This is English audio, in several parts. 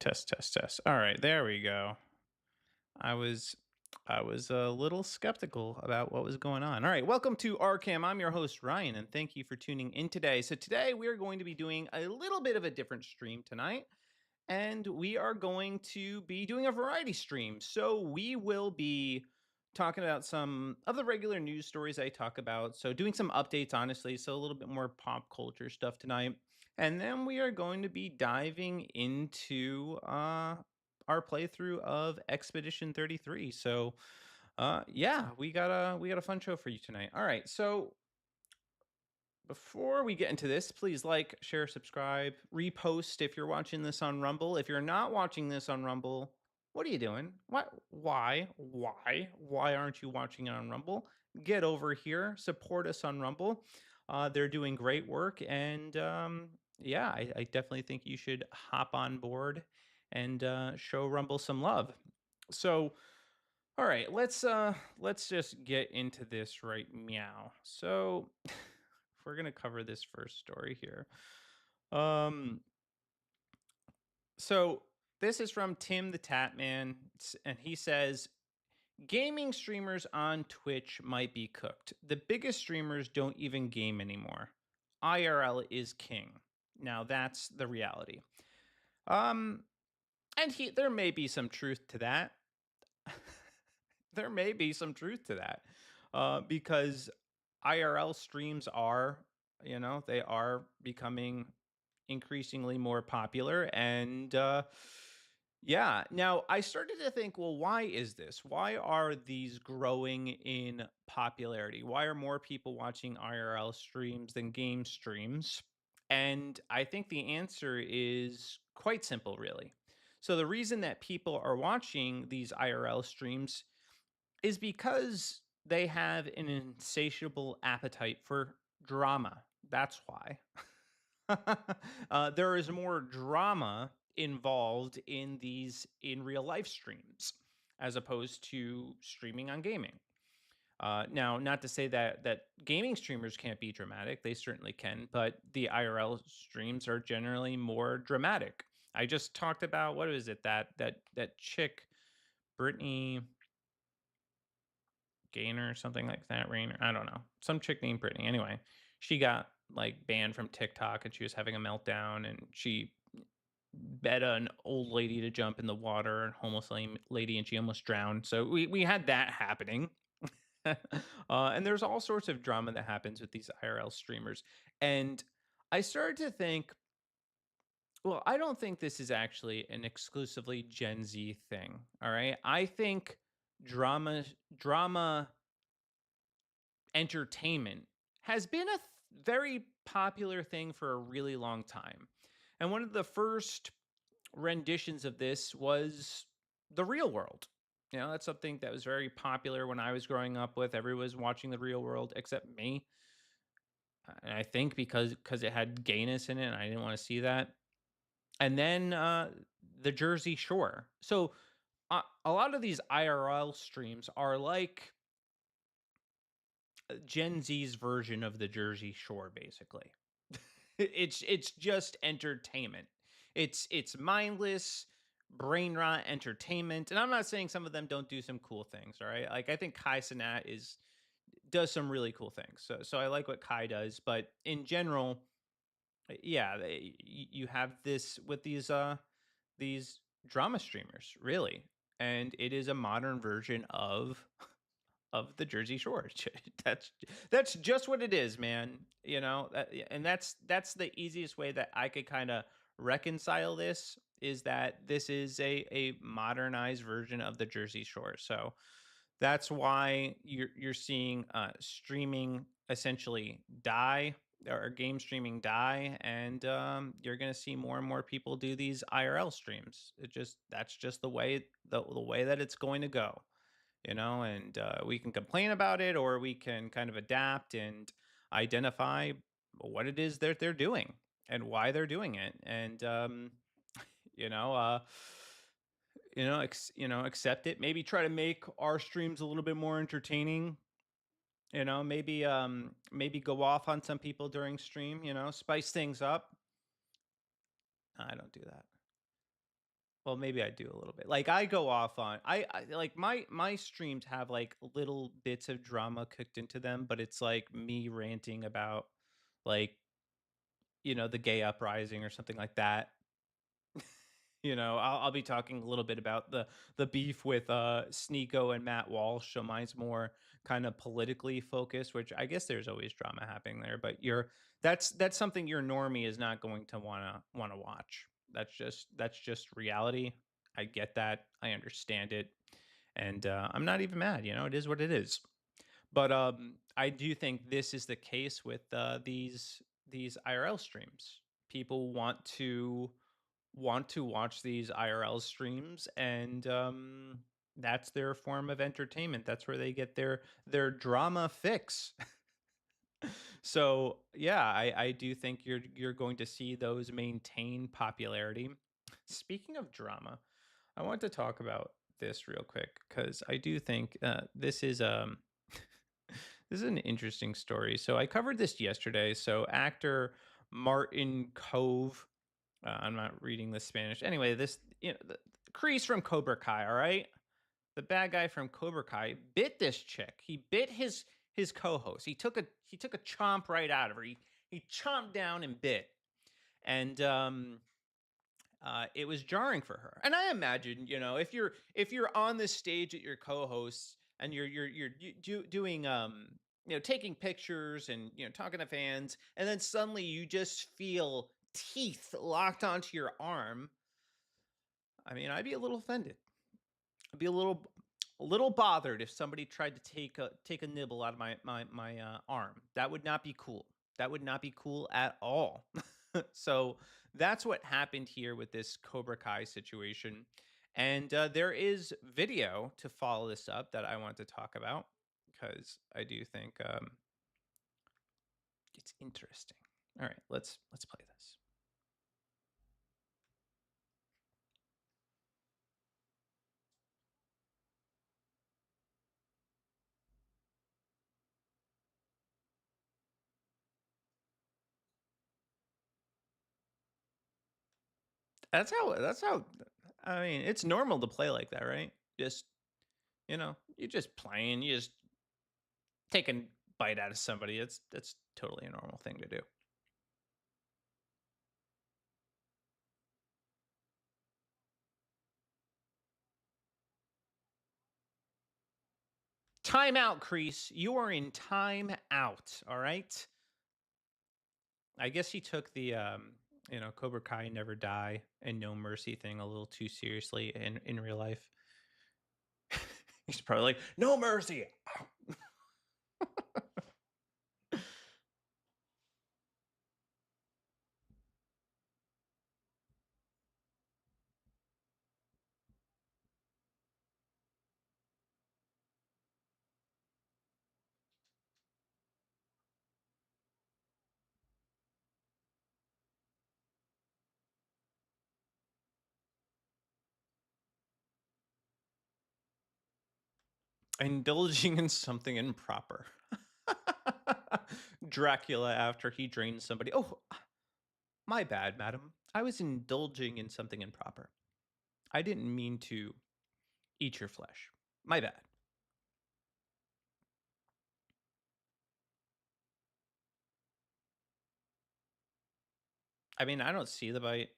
Test, test, test. All right, there we go. I was I was a little skeptical about what was going on. All right, welcome to RCAM. I'm your host Ryan, and thank you for tuning in today. So today we are going to be doing a little bit of a different stream tonight, and we are going to be doing a variety stream. So we will be talking about some of the regular news stories I talk about. So doing some updates, honestly. So a little bit more pop culture stuff tonight. And then we are going to be diving into our playthrough of Expedition 33. So yeah, we got a fun show for you tonight. All right. So before we get into this, please like, share, subscribe, repost if you're watching this on Rumble. If you're not watching this on Rumble, what are you doing? What? Why aren't you watching it on Rumble? Get over here, support us on Rumble. They're doing great work, and yeah, I definitely think you should hop on board and show Rumble some love. So, all right, let's just get into this right meow. So we're gonna cover this first story here. Um, so this is from Tim the Tatman, and he says gaming streamers on Twitch might be cooked. The biggest streamers don't even game anymore. IRL is king. Now that's the reality. Um, and there may be some truth to that. There may be some truth to that, because IRL streams are, they are becoming increasingly more popular. And yeah, now I started to think, well, why is this? Why are these growing in popularity? Why are more people watching IRL streams than game streams? And I think the answer is quite simple, really. So the reason that people are watching these IRL streams is because they have an insatiable appetite for drama. That's why. There is more drama involved in these in real life streams as opposed to streaming on gaming. Now, not to say that gaming streamers can't be dramatic; they certainly can. But the IRL streams are generally more dramatic. I just talked about what is it that chick, Brittany Gaynor or something like that, Rainer. I don't know. Some chick named Brittany. Anyway, she got like banned from TikTok and she was having a meltdown and she bet an old lady to jump in the water, and homeless lady, and she almost drowned. So we had that happening. And there's all sorts of drama that happens with these IRL streamers. And I started to think, well, I don't think this is actually an exclusively Gen Z thing. All right. I think drama entertainment has been a very popular thing for a really long time. And one of the first renditions of this was The Real World. That's something that was very popular when I was growing up with. Everyone was watching The Real World except me. And I think because it had gayness in it and I didn't want to see that. And then the Jersey Shore. So a lot of these IRL streams are like Gen Z's version of the Jersey Shore, basically. It's just entertainment. It's mindless, brain rot entertainment. And I'm not saying some of them don't do some cool things, all right? Like I think Kai Cenat does some really cool things. So I like what Kai does, but in general, yeah, you have this with these drama streamers, really. And it is a modern version of the Jersey Shore. that's that's just what it is, man. And that's the easiest way that I could kind of reconcile this is that this is a modernized version of the Jersey Shore. So that's why you're seeing streaming essentially die, or game streaming die, and you're going to see more and more people do these IRL streams. That's just the way that it's going to go. And we can complain about it, or we can kind of adapt and identify what it is that they're doing and why they're doing it. And you know uh accept it, maybe try to make our streams a little bit more entertaining. Maybe go off on some people during stream, spice things up. I don't do that. Well, maybe I do a little bit. Like I go off on I like my streams have like little bits of drama cooked into them, but it's like me ranting about like, the gay uprising or something like that. I'll be talking a little bit about the beef with Sneako and Matt Walsh. So mine's more kind of politically focused, which I guess there's always drama happening there, but that's something your normie is not going to wanna watch. That's just reality. I get that. I understand it. And I'm not even mad, it is what it is. But I do think this is the case with these IRL streams. People want to watch these IRL streams, and that's their form of entertainment. That's where they get their drama fix. So yeah, I do think you're going to see those maintain popularity. Speaking of drama, I want to talk about this real quick because I do think this is this is an interesting story. So I covered this yesterday. So actor Martin Cove, I'm not reading the Spanish. Anyway, the Kreese from Cobra Kai, all right? The bad guy from Cobra Kai bit this chick. He bit his co-host. He took a chomp right out of her. He chomped down and bit. And it was jarring for her. And I imagine, if you're on this stage at your co-hosts and you're doing taking pictures and talking to fans, and then suddenly you just feel teeth locked onto your arm. I mean, I'd be a little offended. I'd be a little bothered if somebody tried to take a nibble out of my arm. That would not be cool. That would not be cool at all. So that's what happened here with this Cobra Kai situation. And there is video to follow this up that I want to talk about because I do think it's interesting. All right, let's play this. That's how I mean, it's normal to play like that, right? Just, you're just playing, you just take a bite out of somebody. That's totally a normal thing to do. Time out, Crease. You are in time out, all right? I guess he took the Cobra Kai Never Die and No Mercy thing a little too seriously in real life. He's probably like, "No mercy." Indulging in something improper. Dracula after he drains somebody. Oh, my bad, madam. I was indulging in something improper. I didn't mean to eat your flesh. My bad. I mean, I don't see the bite.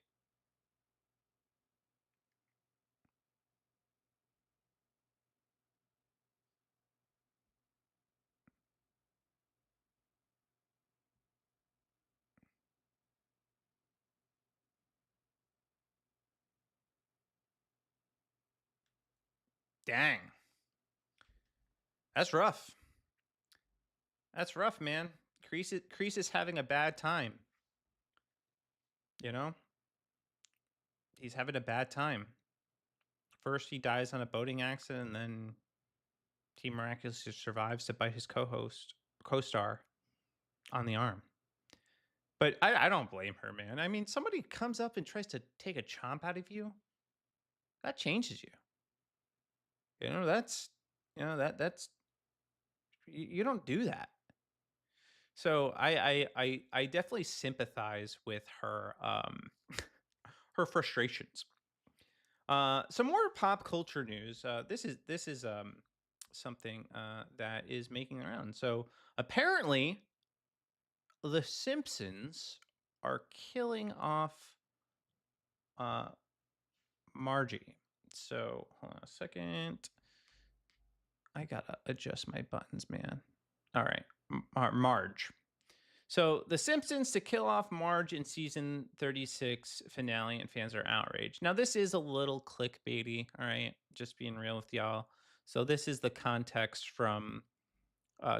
Dang. That's rough. That's rough, man. Crease is having a bad time. You know, he's having a bad time. First, he dies on a boating accident, and then he miraculously survives to bite his co-star, on the arm. But I don't blame her, man. I mean, somebody comes up and tries to take a chomp out of you, that changes you. That's that's you don't do that. So I definitely sympathize with her her frustrations. Some more pop culture news. This is something that is making the round. So apparently, the Simpsons are killing off uh, Margie. So hold on a second. I gotta adjust my buttons, man. All right, Marge. So the Simpsons to kill off Marge in season 36 finale, and fans are outraged. Now this is a little clickbaity. All right, just being real with y'all. So this is the context from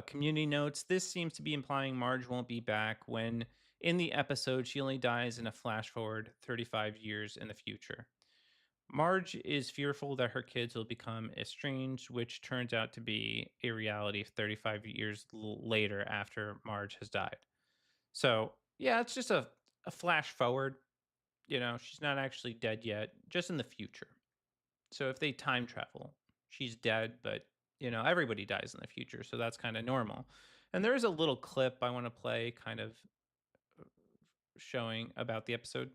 community notes. This seems to be implying Marge won't be back when in the episode she only dies in a flash forward 35 years in the future. Marge is fearful that her kids will become estranged, which turns out to be a reality 35 years later after Marge has died. So, yeah, it's just a flash forward. She's not actually dead yet, just in the future. So, if they time travel, she's dead, but, everybody dies in the future. So, that's kind of normal. And there's a little clip I want to play kind of showing about the episode.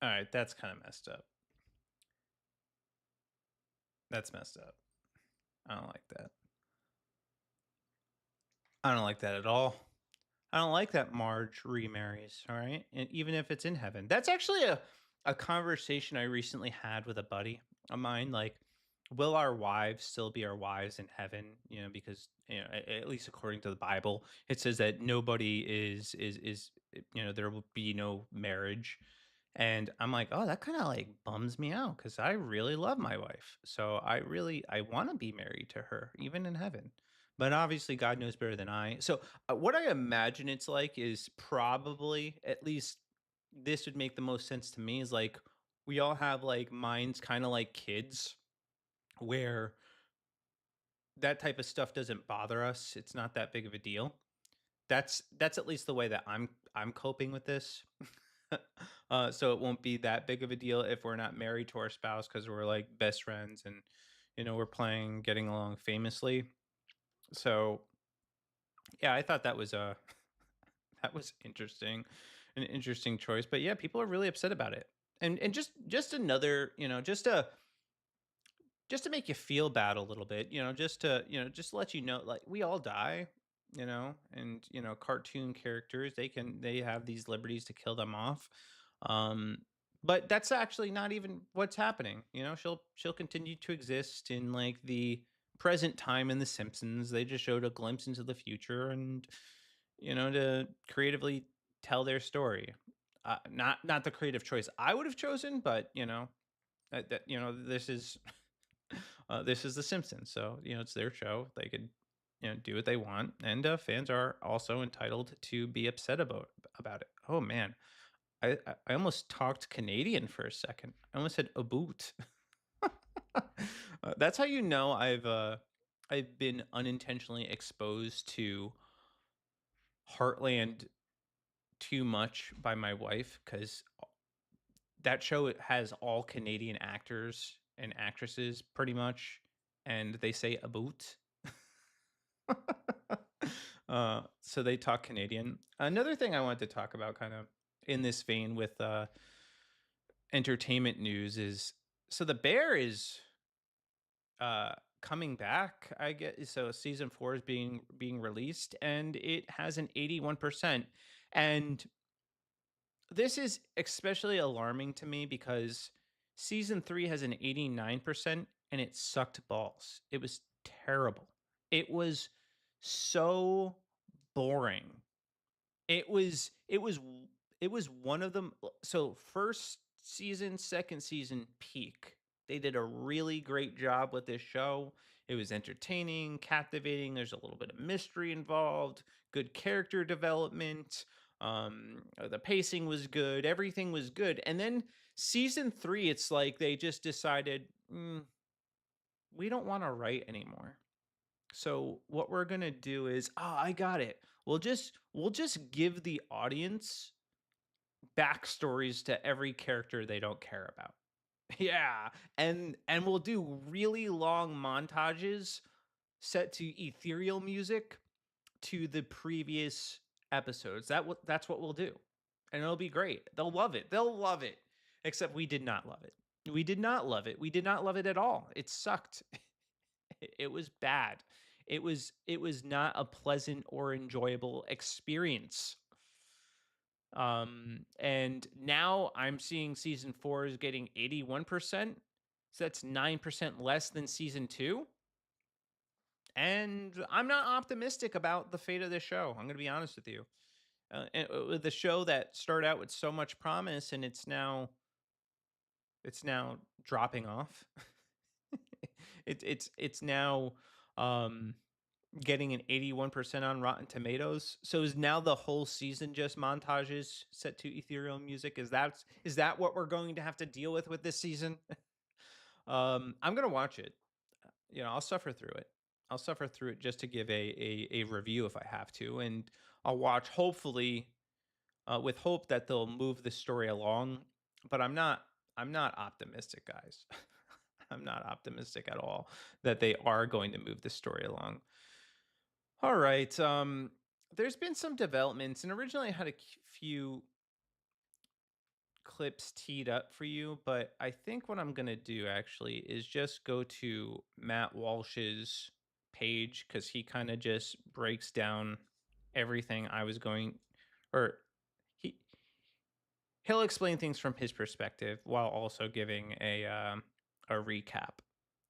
All right, that's kind of messed up. That's messed up. I don't like that. I don't like that at all. I don't like that Marge remarries, all right? And even if it's in heaven. That's actually a conversation I recently had with a buddy of mine. Like, will our wives still be our wives in heaven? You know, because at least according to the Bible, it says that nobody there will be no marriage. And I'm like, oh, that kind of like bums me out because I really love my wife. So I want to be married to her, even in heaven. But obviously, God knows better than I. So what I imagine it's like is probably, at least this would make the most sense to me, is like we all have like minds kind of like kids where that type of stuff doesn't bother us. It's not that big of a deal. That's at least the way that I'm coping with this. So it won't be that big of a deal if we're not married to our spouse because we're like best friends and we're playing getting along famously. So yeah, I thought that was that was interesting, an interesting choice. But yeah, people are really upset about it. And just another, just to make you feel bad a little bit, just to let you know, like we all die, and cartoon characters, they have these liberties to kill them off. Um, but that's actually not even what's happening. She'll continue to exist in like the present time in The Simpsons. They just showed a glimpse into the future and to creatively tell their story. Not the creative choice I would have chosen, but this is this is The Simpsons, so it's their show. They could do what they want, and fans are also entitled to be upset about it. Oh man, I almost talked Canadian for a second. I almost said a boot. That's how I've been unintentionally exposed to Heartland too much by my wife because that show has all Canadian actors and actresses pretty much, and they say a boot. So they talk Canadian. Another thing I wanted to talk about, kind of in this vein with entertainment news, is so the Bear is uh coming back. I get so season 4 is being released, and it has an 81%. And this is especially alarming to me because season 3 has an 89% and it sucked balls. It was terrible. It was so boring. It was one of them. So first season, second season peak. They did a really great job with this show. It was entertaining, captivating. There's a little bit of mystery involved, good character development. The pacing was good, everything was good. And then season 3, it's like they just decided, we don't want to write anymore. So what we're gonna do is, I got it. We'll just give the audience backstories to every character they don't care about. Yeah, and we'll do really long montages set to ethereal music to the previous episodes. That's what we'll do, and it'll be great. They'll love it. They'll love it. Except we did not love it. We did not love it. We did not love it at all. It sucked. It was bad. It was not a pleasant or enjoyable experience. And now I'm seeing season 4 is getting 81%. So that's 9% less than season 2. And I'm not optimistic about the fate of this show. I'm going to be honest with you. With the show that started out with so much promise, and it's now dropping off. It's now um getting an 81% on Rotten Tomatoes. So is now the whole season just montages set to ethereal music? Is that what we're going to have to deal with this season? I'm gonna watch it. I'll suffer through it. I'll suffer through it just to give a review if I have to, and I'll watch hopefully with hope that they'll move the story along. But I'm not optimistic, guys. I'm not optimistic at all that they are going to move the story along. All right. There's been some developments, and originally I had a few clips teed up for you, but I think what I'm gonna do actually is just go to Matt Walsh's page because he kind of just breaks down everything I was going, or he he'll explain things from his perspective while also giving a recap.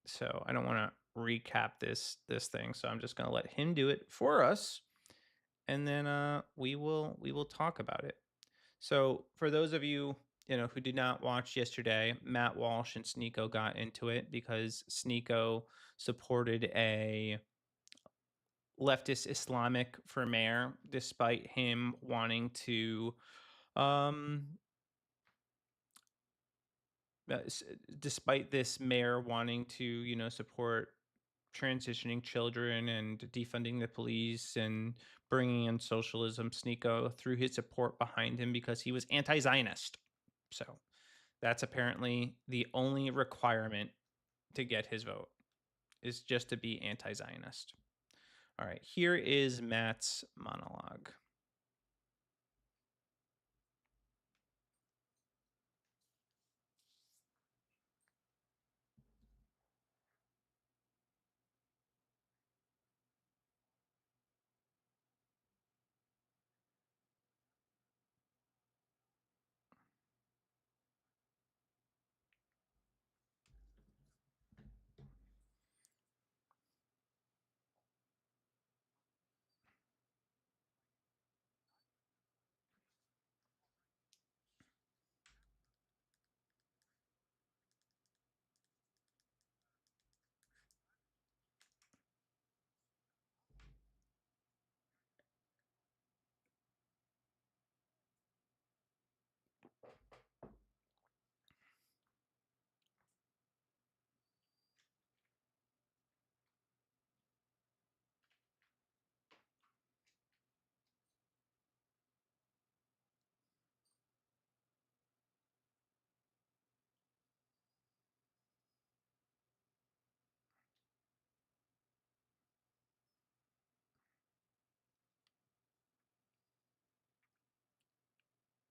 So I don't want to recap this thing, so I'm just gonna let him do it for us, and then we will talk about it. So for those of you who did not watch yesterday, Matt Walsh and Sneako got into it because Sneako supported a leftist Islamic for mayor, despite him wanting to, um, uh, s- despite this mayor wanting to, support transitioning children and defunding the police and bringing in socialism. Sneako threw his support behind him because he was anti-Zionist. So that's apparently the only requirement to get his vote is just to be anti-Zionist. All right, here is Matt's monologue.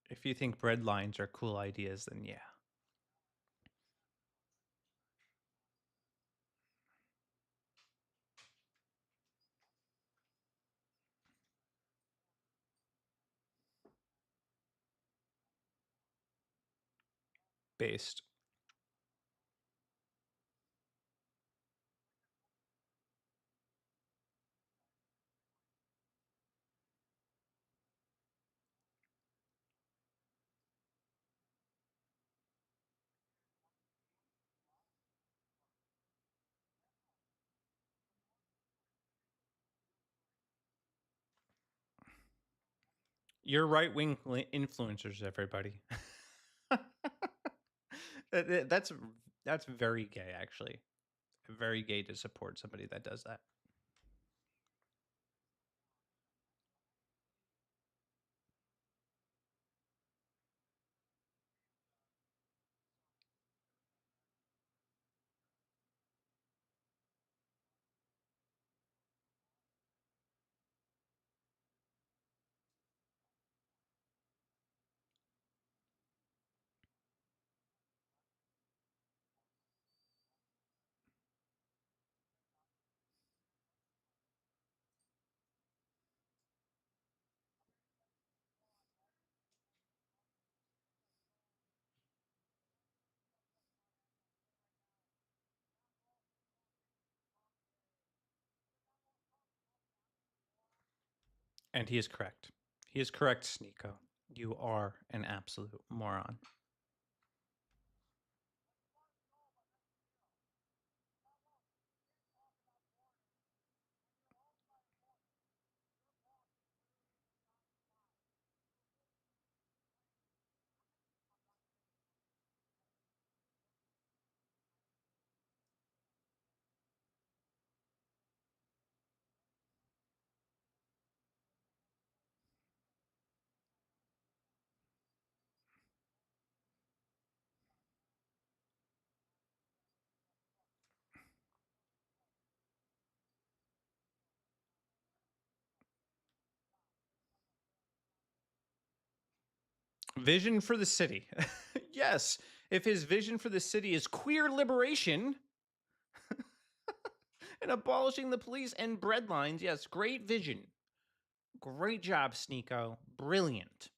If you think bread lines are cool ideas, then yeah. Based. You're right wing influencers, everybody. That's very gay, actually. Very gay to support somebody that does that. And he is correct. He is correct, Sneako. You are an absolute moron. Vision for the city. Yes, if his vision for the city is queer liberation and abolishing the police and bread lines, yes, great vision. Great job, Sneako. Brilliant.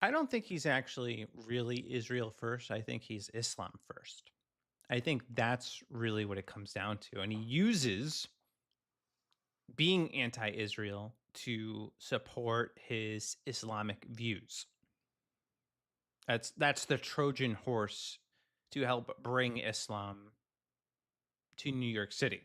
I don't think he's actually really Israel first. I think he's Islam first. I think that's really what it comes down to. And he uses being anti Israel to support his Islamic views. That's the Trojan horse to help bring Islam to New York City.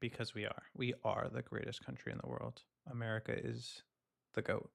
Because we are. We are the greatest country in the world. America is the GOAT.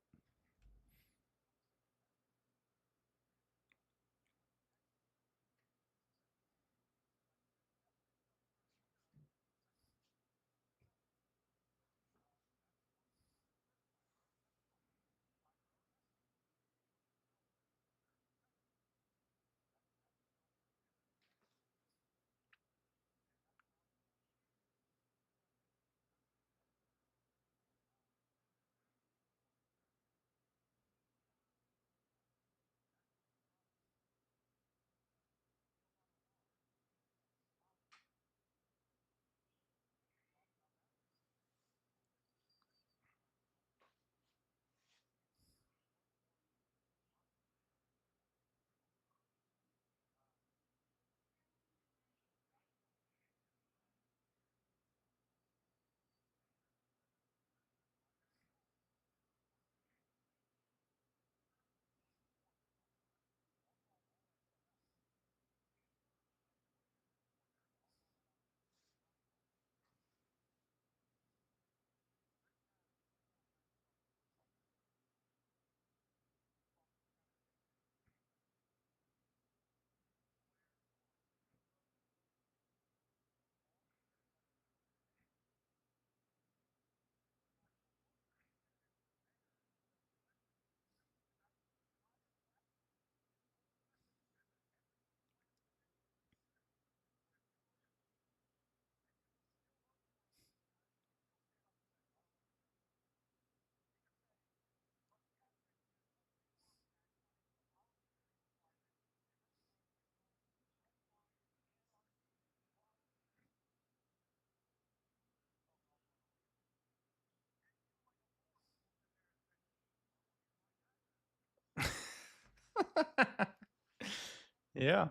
Yeah.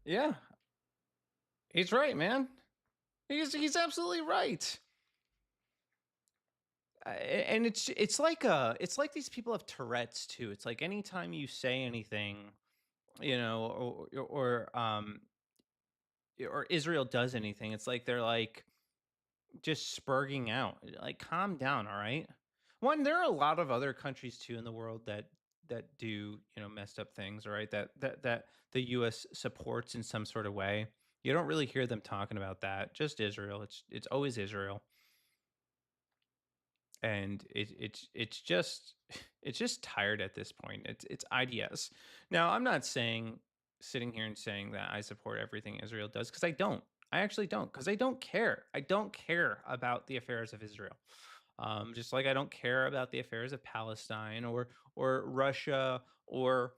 Yeah. He's right, man. He's absolutely right. And it's like these people have Tourette's too. It's like anytime you say anything, or Israel does anything, it's like they're like just spurging out. Like, calm down, all right? One, there are a lot of other countries too in the world that do, messed up things, all right? That the US supports in some sort of way. You don't really hear them talking about that. Just Israel. It's always Israel. And it's just it's just tired at this point. It's IDS. Now, I'm not saying sitting here and saying that I support everything Israel does, because I don't. I actually don't, because I don't care. I don't care about the affairs of Israel. Just like I don't care about the affairs of Palestine or Russia or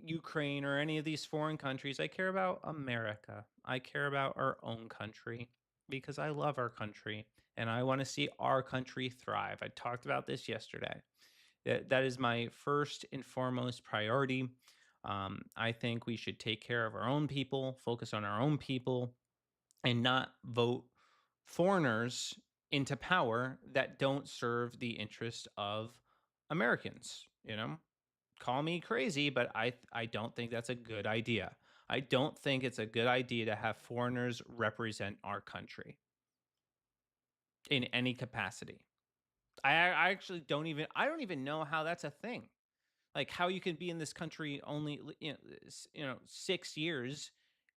Ukraine or any of these foreign countries. I care about America. I care about our own country because I love our country and I want to see our country thrive. I talked about this yesterday. That is my first and foremost priority. I think we should take care of our own people, focus on our own people, and not vote foreigners into power that don't serve the interest of Americans, Call me crazy, but I don't think that's a good idea. I don't think it's a good idea to have foreigners represent our country in any capacity. I actually I don't even know how that's a thing. Like, how you can be in this country only 6 years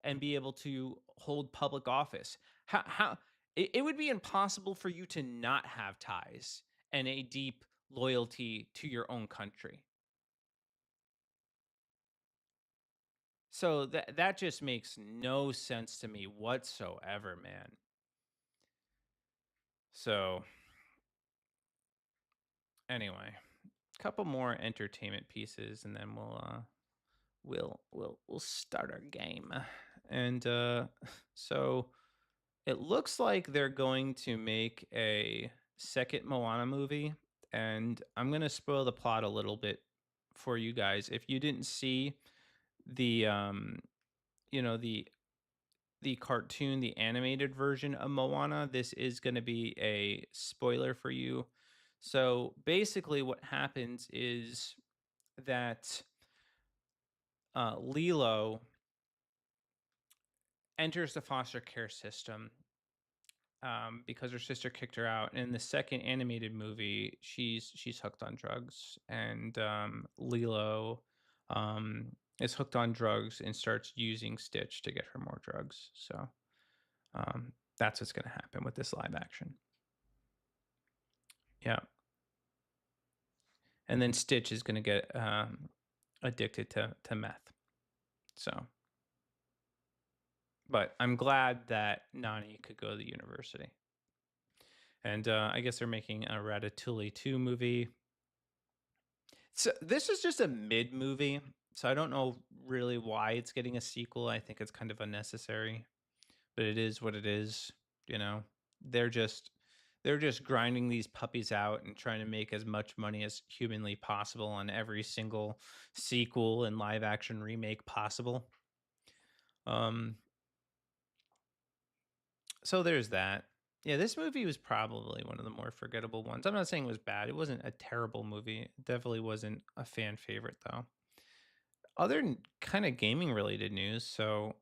and be able to hold public office. How it would be impossible for you to not have ties and a deep loyalty to your own country. So that just makes no sense to me whatsoever, man. So anyway, couple more entertainment pieces, and then we'll start our game. And so it looks like they're going to make a second Moana movie, and I'm gonna spoil the plot a little bit for you guys. If you didn't see the you know the cartoon, the animated version of Moana, this is going to be a spoiler for you. So basically, what happens is that Lilo enters the foster care system because her sister kicked her out. In the second animated movie, she's hooked on drugs, and Lilo um, is hooked on drugs and starts using Stitch to get her more drugs. So um, that's what's going to happen with this live action. Yeah. And then Stitch is going to get addicted to meth. So, but I'm glad that Nani could go to the university. And I guess they're making a Ratatouille 2 movie. So this is just a mid movie. So I don't know really why it's getting a sequel. I think it's kind of unnecessary, but it is what it is. You know, they're just they're just grinding these puppies out and trying to make as much money as humanly possible on every single sequel and live action remake possible. Um, so there's that. Yeah, this movie was probably one of the more forgettable ones. I'm not saying it was bad. It wasn't a terrible movie. It definitely wasn't a fan favorite though. Other kind of gaming related news. So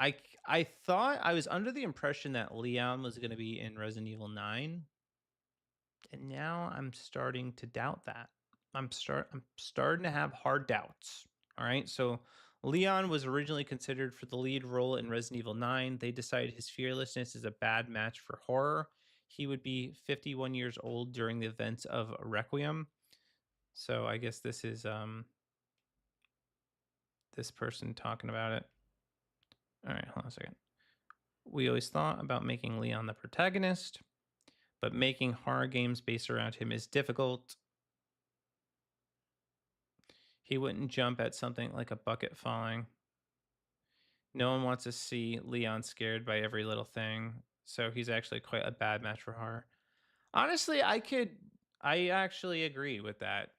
I thought I was under the impression that Leon was going to be in Resident Evil 9, and now I'm starting to doubt that. I'm starting to have hard doubts. All right. So Leon was originally considered for the lead role in Resident Evil 9. They decided his fearlessness is a bad match for horror. he would be 51 years old during the events of Requiem. So I guess this is this person talking about it. All right, hold on a second. We always thought about making Leon the protagonist, but making horror games based around him is difficult. He wouldn't jump at something like a bucket falling. No one wants to see Leon scared by every little thing, so he's actually quite a bad match for horror. Honestly, I actually agree with that.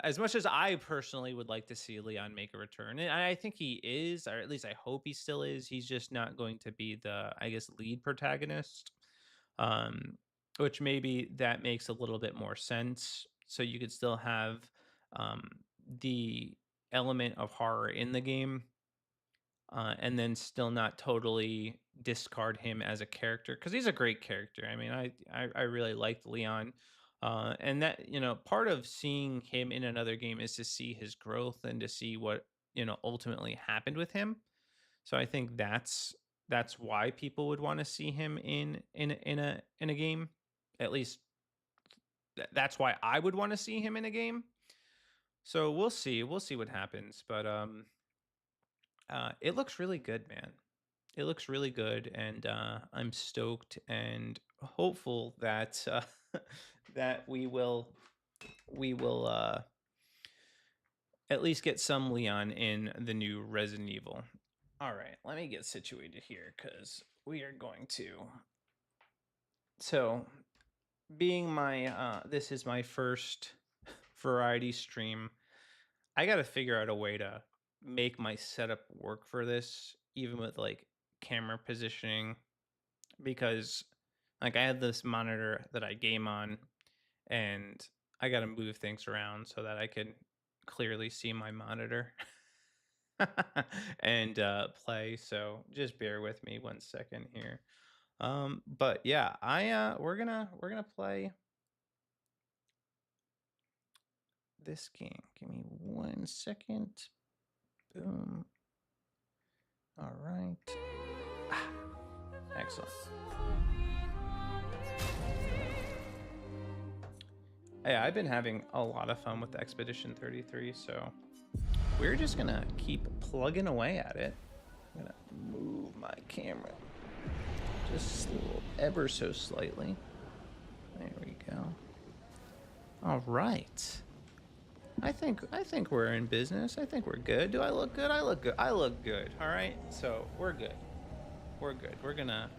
As much as I personally would like to see Leon make a return, and I think he is, or at least I hope he still is. He's just not going to be the, I guess, lead protagonist. Um, which maybe that makes a little bit more sense. So you could still have um, the element of horror in the game, and then still not totally discard him as a character because he's a great character. I mean, I really liked Leon, and that, part of seeing him in another game is to see his growth and to see what, ultimately happened with him. So I think that's why people would want to see him in a game. At least that's why I would want to see him in a game. So we'll see what happens, but it looks really good, man. It looks really good, and I'm stoked and hopeful that that we will at least get some Leon in the new Resident Evil. All right, let me get situated here because we are going to. So, being my this is my first variety stream, I got to figure out a way to make my setup work for this, even with like camera positioning, because like I have this monitor that I game on, and I got to move things around so that I can clearly see my monitor and play. So just bear with me 1 second here. But yeah, we're gonna play this game. Give me 1 second. Boom. All right. Excellent. Yeah, I've been having a lot of fun with Expedition 33, so we're just gonna keep plugging away at it. I'm gonna move my camera just a little, ever so slightly. There we go. All right. I think we're in business. I think we're good. Do I look good? I look good. I look good. All right. So we're good. We're good. We're gonna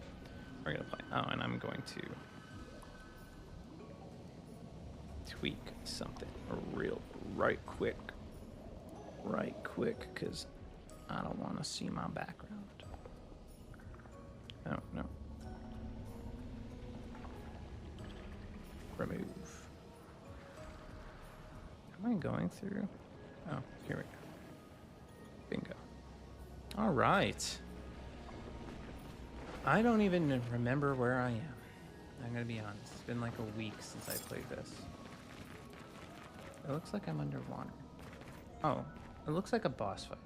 play. Oh, and I'm going to tweak something right quick, because I don't want to see my background. No. Remove. Am I going through? Oh, here we go. Bingo. All right. I don't even remember where I am. I'm gonna be honest. It's been like a week since I played this. It looks like I'm underwater. Oh, it looks like a boss fight.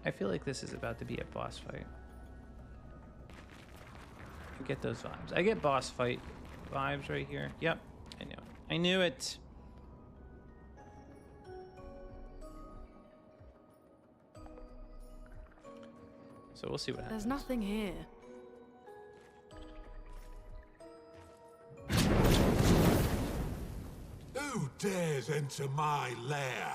I feel like this is about to be a boss fight. I get those vibes. I get boss fight vibes right here. Yep, I knew it. I knew it. So we'll see what happens. There's nothing here. Who dares enter my lair?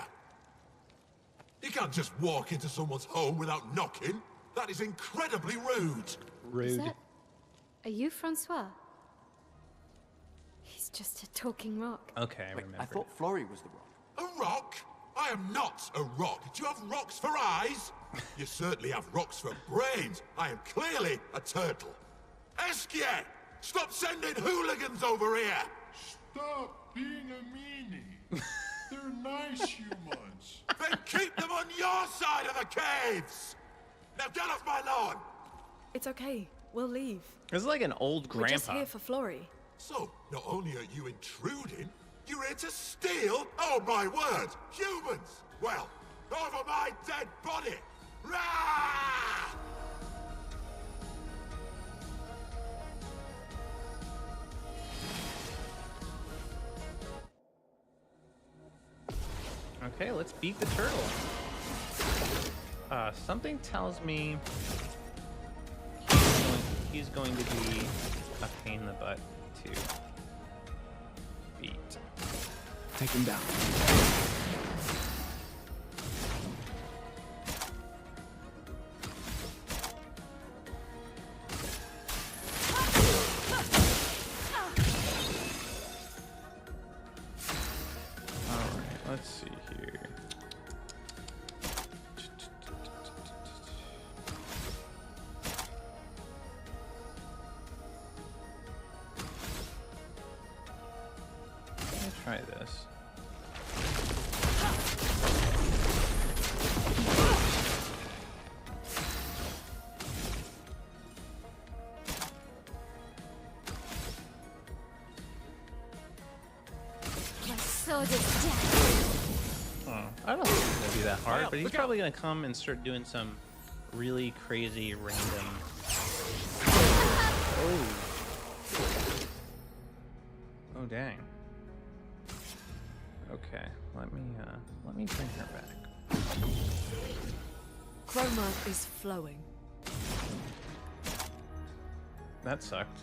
You can't just walk into someone's home without knocking. That is incredibly rude. Rude. Are you Francois? He's just a talking rock. Okay, I Wait, remember. I thought Florrie was the rock. A rock? I am not a rock. Do you have rocks for eyes? You certainly have rocks for brains. I am clearly a turtle. Eskie! Stop sending hooligans over here! Stop being a meanie. They're nice humans. Then keep them on your side of the caves! Now get off my lawn! It's okay. We'll leave. This is like an old We're just grandpa. here for Florrie. So, not only are you intruding, you're here to steal? Oh my word! Humans! Well, over my dead body! Rah! Okay, let's beat the turtle. Something tells me he's going to be a pain in the butt to beat. Take him down. Let's see here. Let me try this. My sword is dead. I don't think it's gonna be that hard, but he's probably gonna come and start doing some really crazy random. Oh dang. Okay, let me bring her back. Chroma is flowing. That sucked.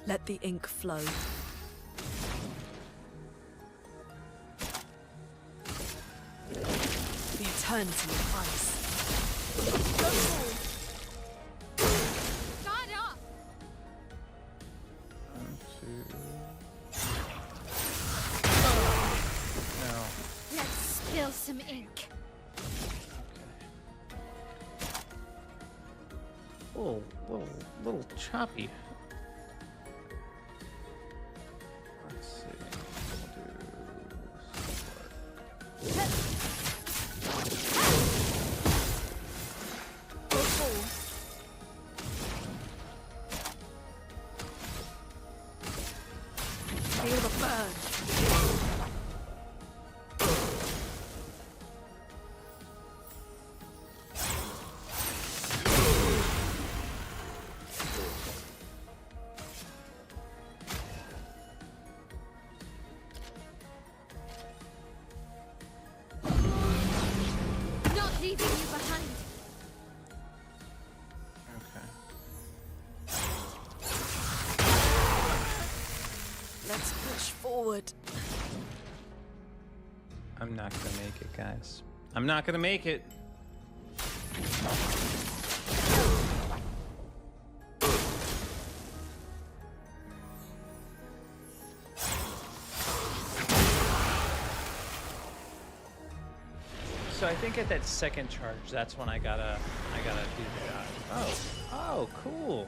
Let the ink flow. The eternity of ice. Guard up! 1, 2. No. Let's spill some ink. Okay. Little choppy. Let's see. We'll do Feel the burn. Not leaving you behind. okay. Let's push forward. I'm not gonna make it, guys. I'm not gonna make it. So I think at that second charge, that's when I gotta do the oh, cool.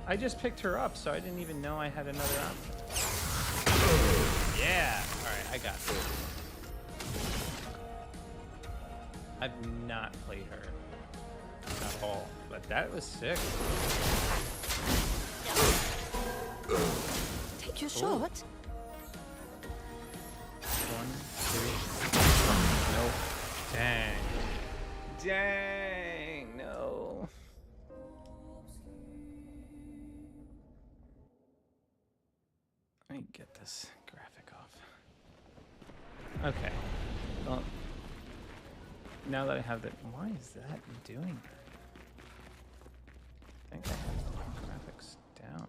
I just picked her up, so I didn't even know I had another option. Yeah. All right, I got it. I've not played her at all, but that was sick. Take your shot. 1, 2. Nope. Dang. Dang. No. Let me get this graphic off. Okay. Well, now that I have that, why is that doing that? I think I have the graphics down.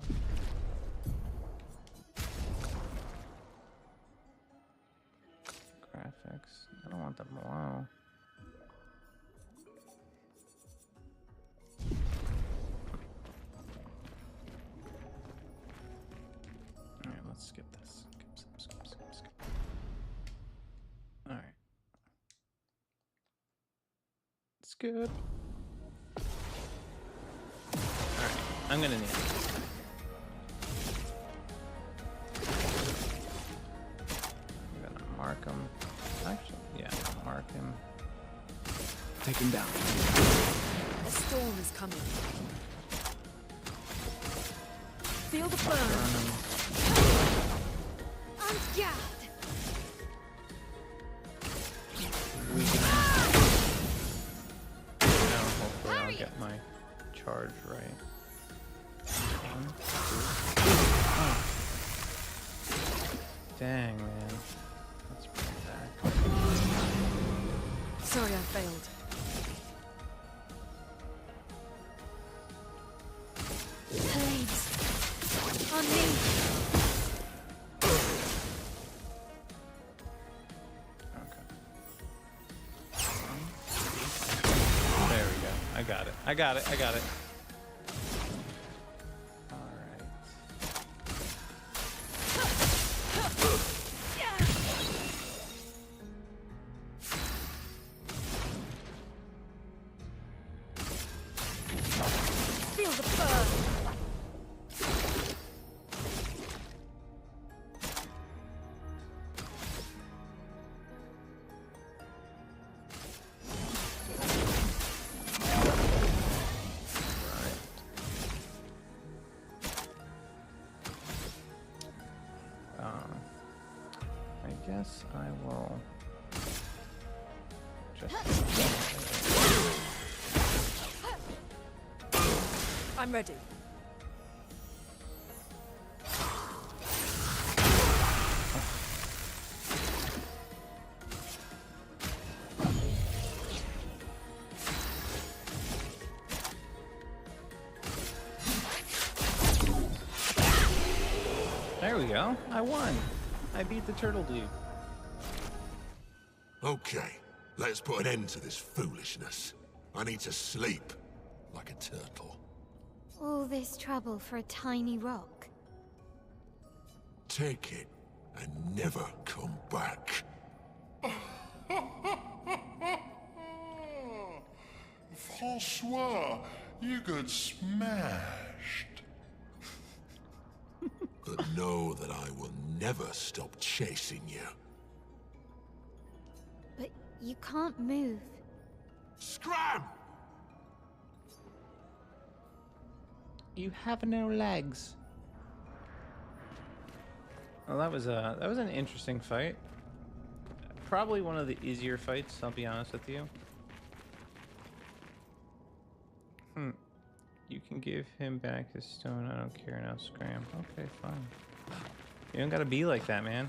Graphics. I don't want them low. Alright, let's skip this. Skip. Alright. Skip. Alright, I'm gonna need it. I'm gonna mark him. Actually, yeah, I'm gonna mark him. Take him down. A storm is coming. Feel the burn. On guard. Now, hopefully I'll get my charge right. 1, 2. Dang, man. Let's bring it back. Sorry, I failed. Blades. On me. There we go. I got it. I got it. I got it. All right. Feel the burn. I guess I will just. I'm ready. There we go. I won. I beat the turtle dude. Okay, let's put an end to this foolishness. I need to sleep like a turtle. All this trouble for a tiny rock. Take it and never come back. Francois, you got smashed. But know that I will never stop chasing you. But you can't move. Scram! You have no legs. Well, that was an interesting fight. Probably one of the easier fights, I'll be honest with you. You can give him back his stone. I don't care now, Scram. Okay, fine. You don't gotta be like that, man.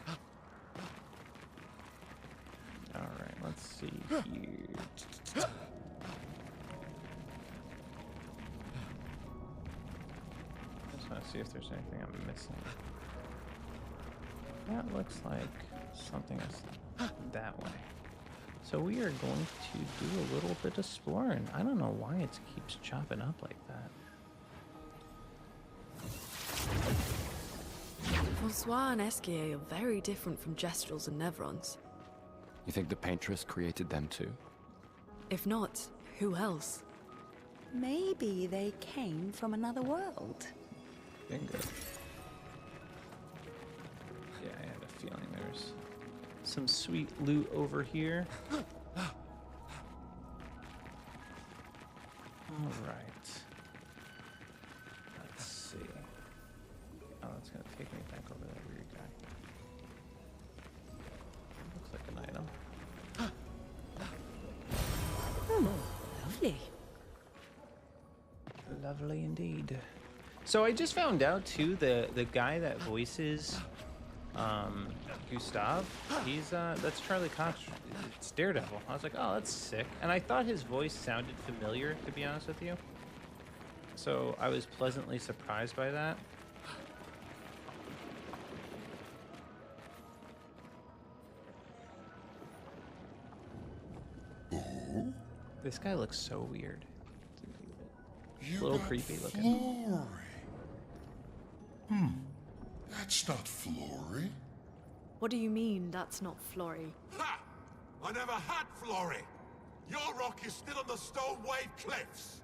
Alright, let's see here. Just want to see if there's anything I'm missing. That looks like something is that way. So we are going to do a little bit of exploring. I don't know why it keeps chopping up like that. Francois and Esquier are very different from Gestrels and Nevrons. You think the Paintress created them too? If not, who else? Maybe they came from another world. Bingo. Yeah, I had a feeling there's some sweet loot over here. Alright. Let's see. Oh, that's gonna take me back over that weird guy. Looks like an item. Lovely. Lovely indeed. So I just found out too, the guy that voices Gustav, he's that's Charlie Cox. It's Daredevil. I was like, oh, that's sick. And I thought his voice sounded familiar, to be honest with you. So I was pleasantly surprised by that. This guy looks so weird. You A little got creepy looking. Flory. That's not Flory. What do you mean that's not Flory? Ha! I never had Flory. Your rock is still on the Stone Wave Cliffs.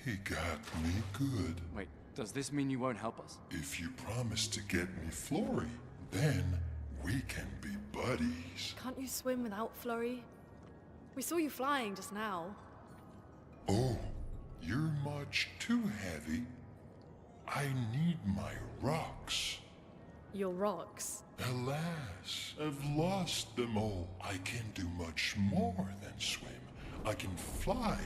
He got me good. Wait, does this mean you won't help us? If you promise to get me Flory, then we can be buddies. Can't you swim without Flory? We saw you flying just now. Oh, you're much too heavy. I need my rocks. Your rocks. Alas, I've lost them all. I can do much more than swim. I can fly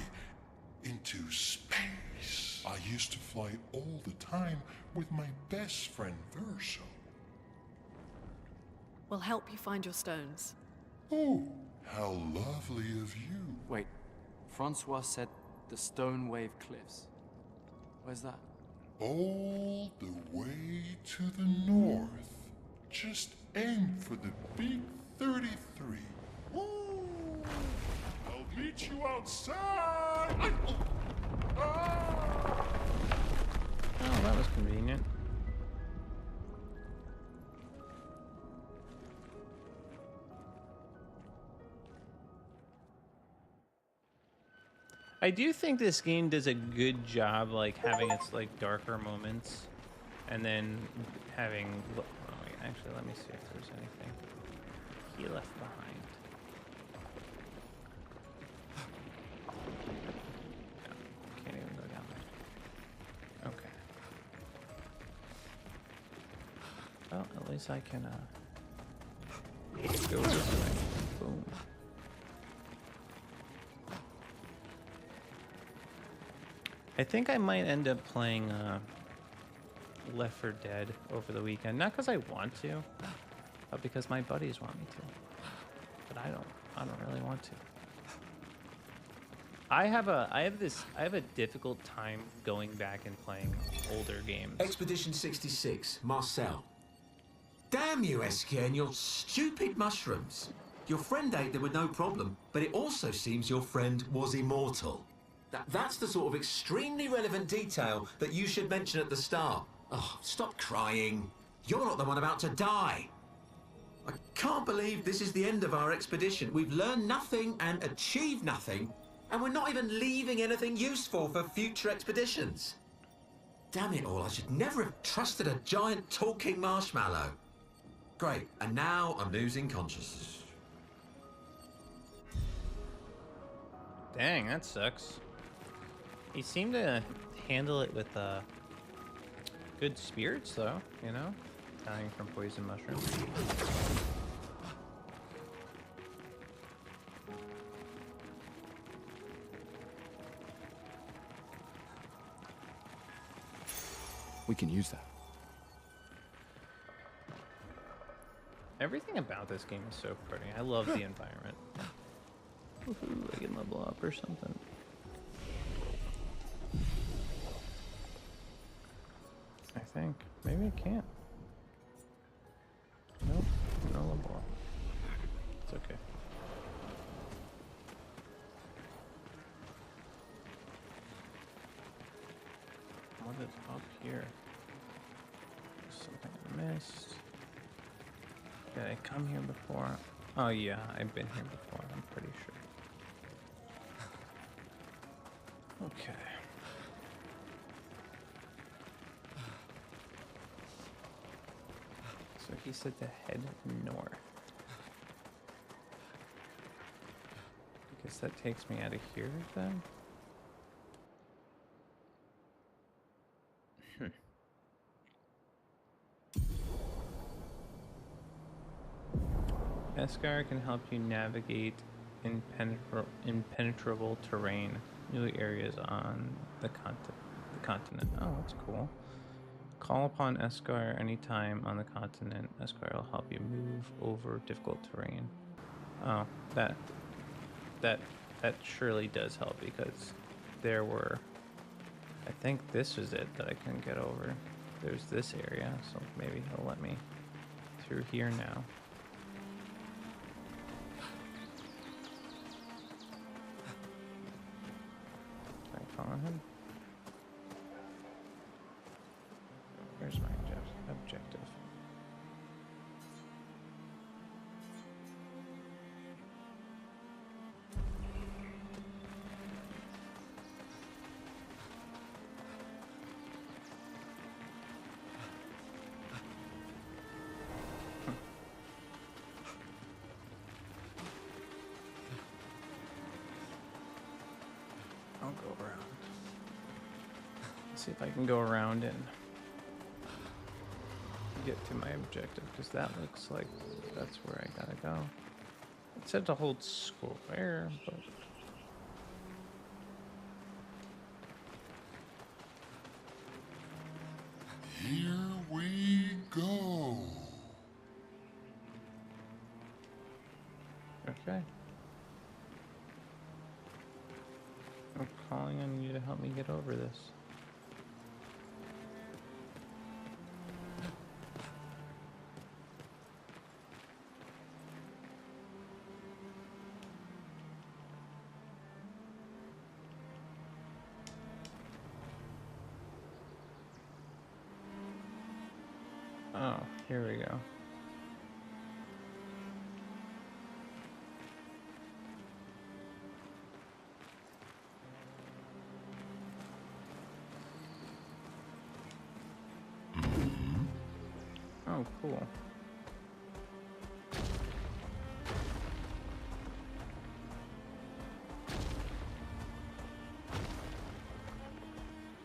into space. I used to fly all the time with my best friend Verso. We'll help you find your stones. Oh, how lovely of you. Wait, Francois said the Stone Wave Cliffs. Where's that? All the way to the north. Just aim for the big 33. Woo! I'll meet you outside. Ah! Oh, that was convenient. I do think this game does a good job, like, having its, like, darker moments, and then having... Oh, wait, actually, let me see if there's anything he left behind. No, can't even go down there. Okay. Well, at least I can, go this way. Boom. I think I might end up playing Left 4 Dead over the weekend. Not because I want to, but because my buddies want me to. But I don't really want to. I have a difficult time going back and playing older games. Expedition 66, Marcel. Damn you, Eskia, and your stupid mushrooms. Your friend ate them with no problem, but it also seems your friend was immortal. That's the sort of extremely relevant detail that you should mention at the start. Oh, stop crying. You're not the one about to die. I can't believe this is the end of our expedition. We've learned nothing and achieved nothing, and we're not even leaving anything useful for future expeditions. Damn it all, I should never have trusted a giant talking marshmallow. Great, and now I'm losing consciousness. Dang, that sucks. He seemed to handle it with good spirits, though, you know? Dying from poison mushrooms. We can use that. Everything about this game is so pretty. I love the environment. Woohoo, I can level up or something. I think. Maybe I can't. Nope, no level up. It's okay. What is up here? Something I missed. Did I come here before? Oh yeah, I've been here before, I'm pretty sure. Okay. So he said to head north. I guess that takes me out of here then? Escar can help you navigate impenetrable terrain, new areas on the continent. Oh, that's cool. Call upon Escar anytime on the continent. Escar will help you move over difficult terrain. Oh, that surely does help, because there were... I think this was it that I couldn't get over. There's this area, so maybe he'll let me through here now. Can I follow him? Where's my objective? I'll go around. Let's see if I can go around and get to my objective, because that looks like that's where I gotta go. It said to hold square, but... Here we go. calling on you to help me get over this. Oh, here we go. Oh, cool.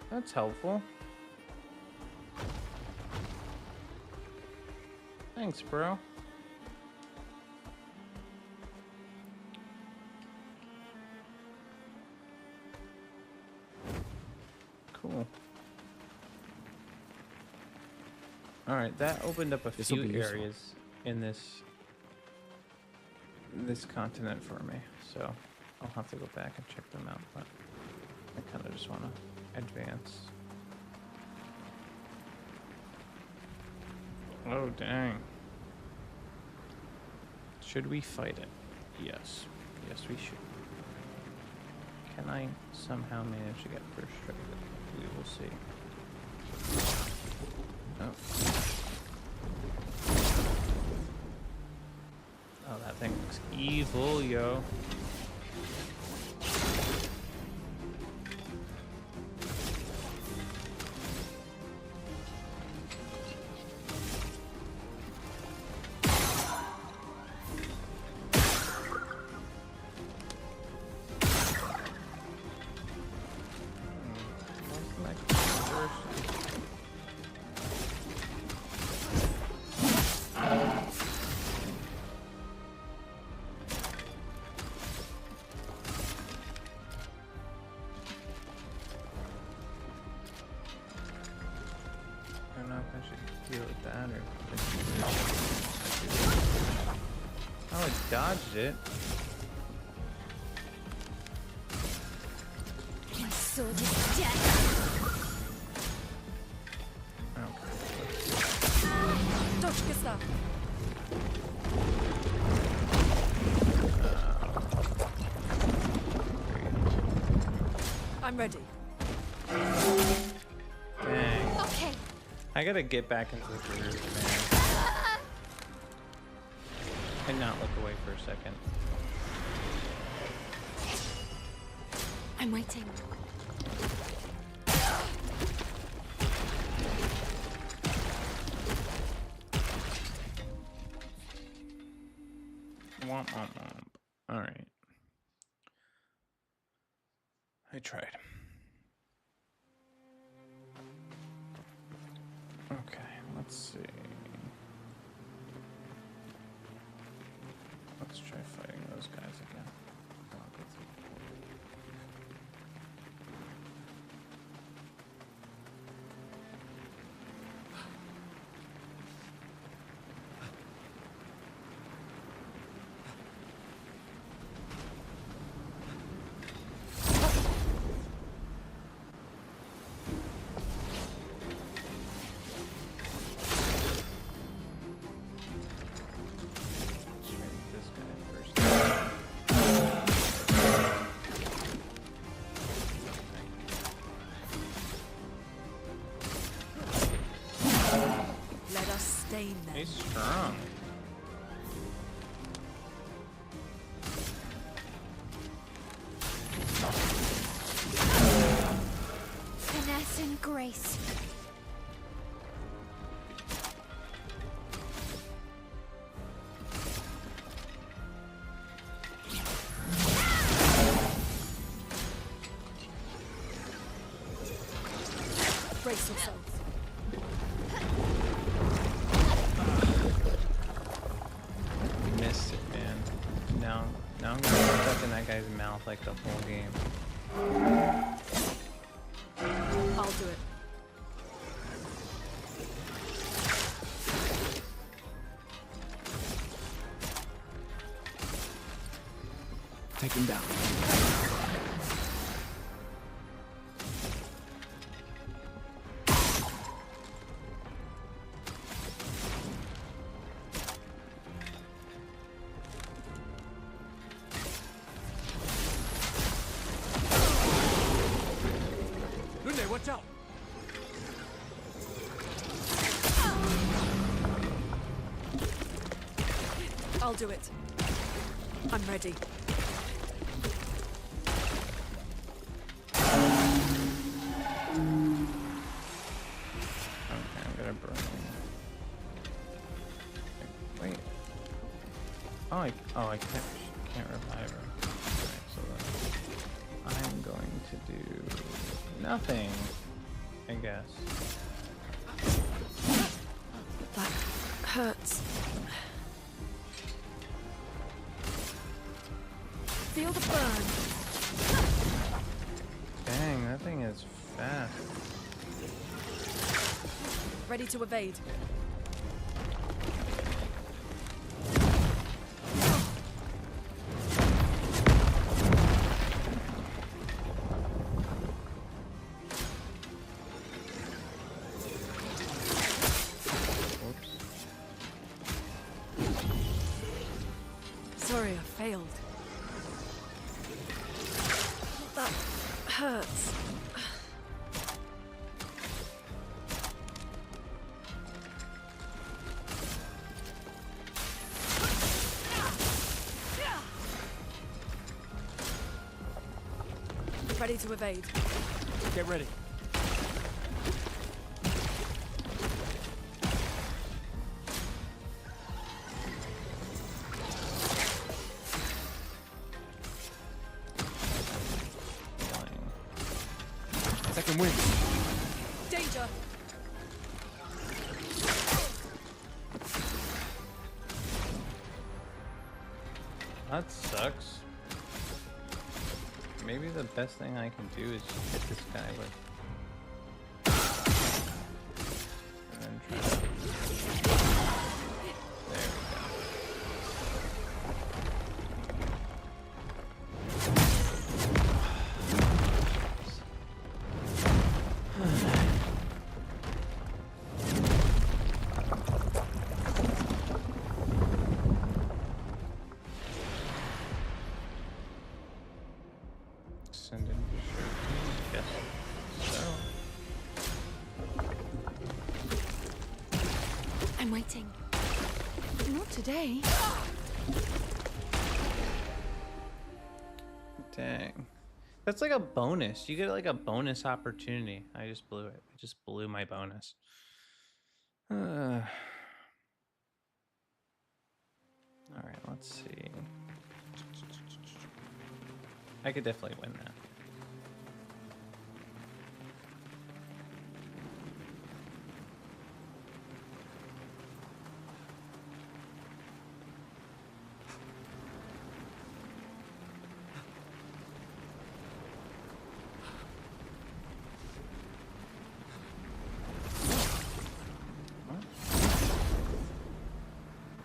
That's helpful. Thanks, bro. Cool. All right, that opened up a This'll few be useful. areas in this continent for me, so I'll have to go back and check them out. But I kind of just want to advance. Oh dang! Should we fight it? Yes. Yes, we should. Can I somehow manage to get first strike? We will see. Oh. Oh, that thing looks evil, yo. Oh, it dodged it. My sword is dead. Dodge Gustav. I'm ready. Dang. Okay. I gotta get back into the groove, man. And not look away for a second. I'm waiting. Womp, womp, womp. All right. I tried. Okay, let's see. Let's try fighting those guys again. I'll go through the portal. This guy first. Let us stain them. He's strong. Finesse and grace. Brace yourselves. Missed it, man. Now I'm gonna be stuck in that guy's mouth like the whole game. I'll do it. Take him down. Watch out! I'll do it. I'm ready. Okay, I'm gonna burn. Wait. Oh, I can't revive her. Okay, so then I'm going to do nothing, I guess. That hurts. Feel the burn. Dang, that thing is fast. Ready to evade. Sorry, I failed. That hurts. Ready to evade. Get ready. Second wind. Danger! That sucks. Maybe the best thing I can do is just hit this guy with. And then try to... There we go. Send in yes. So I'm waiting. Not today. dang. That's like a bonus. You get like a bonus opportunity. I just blew it. I just blew my bonus. All right, let's see. I could definitely win that.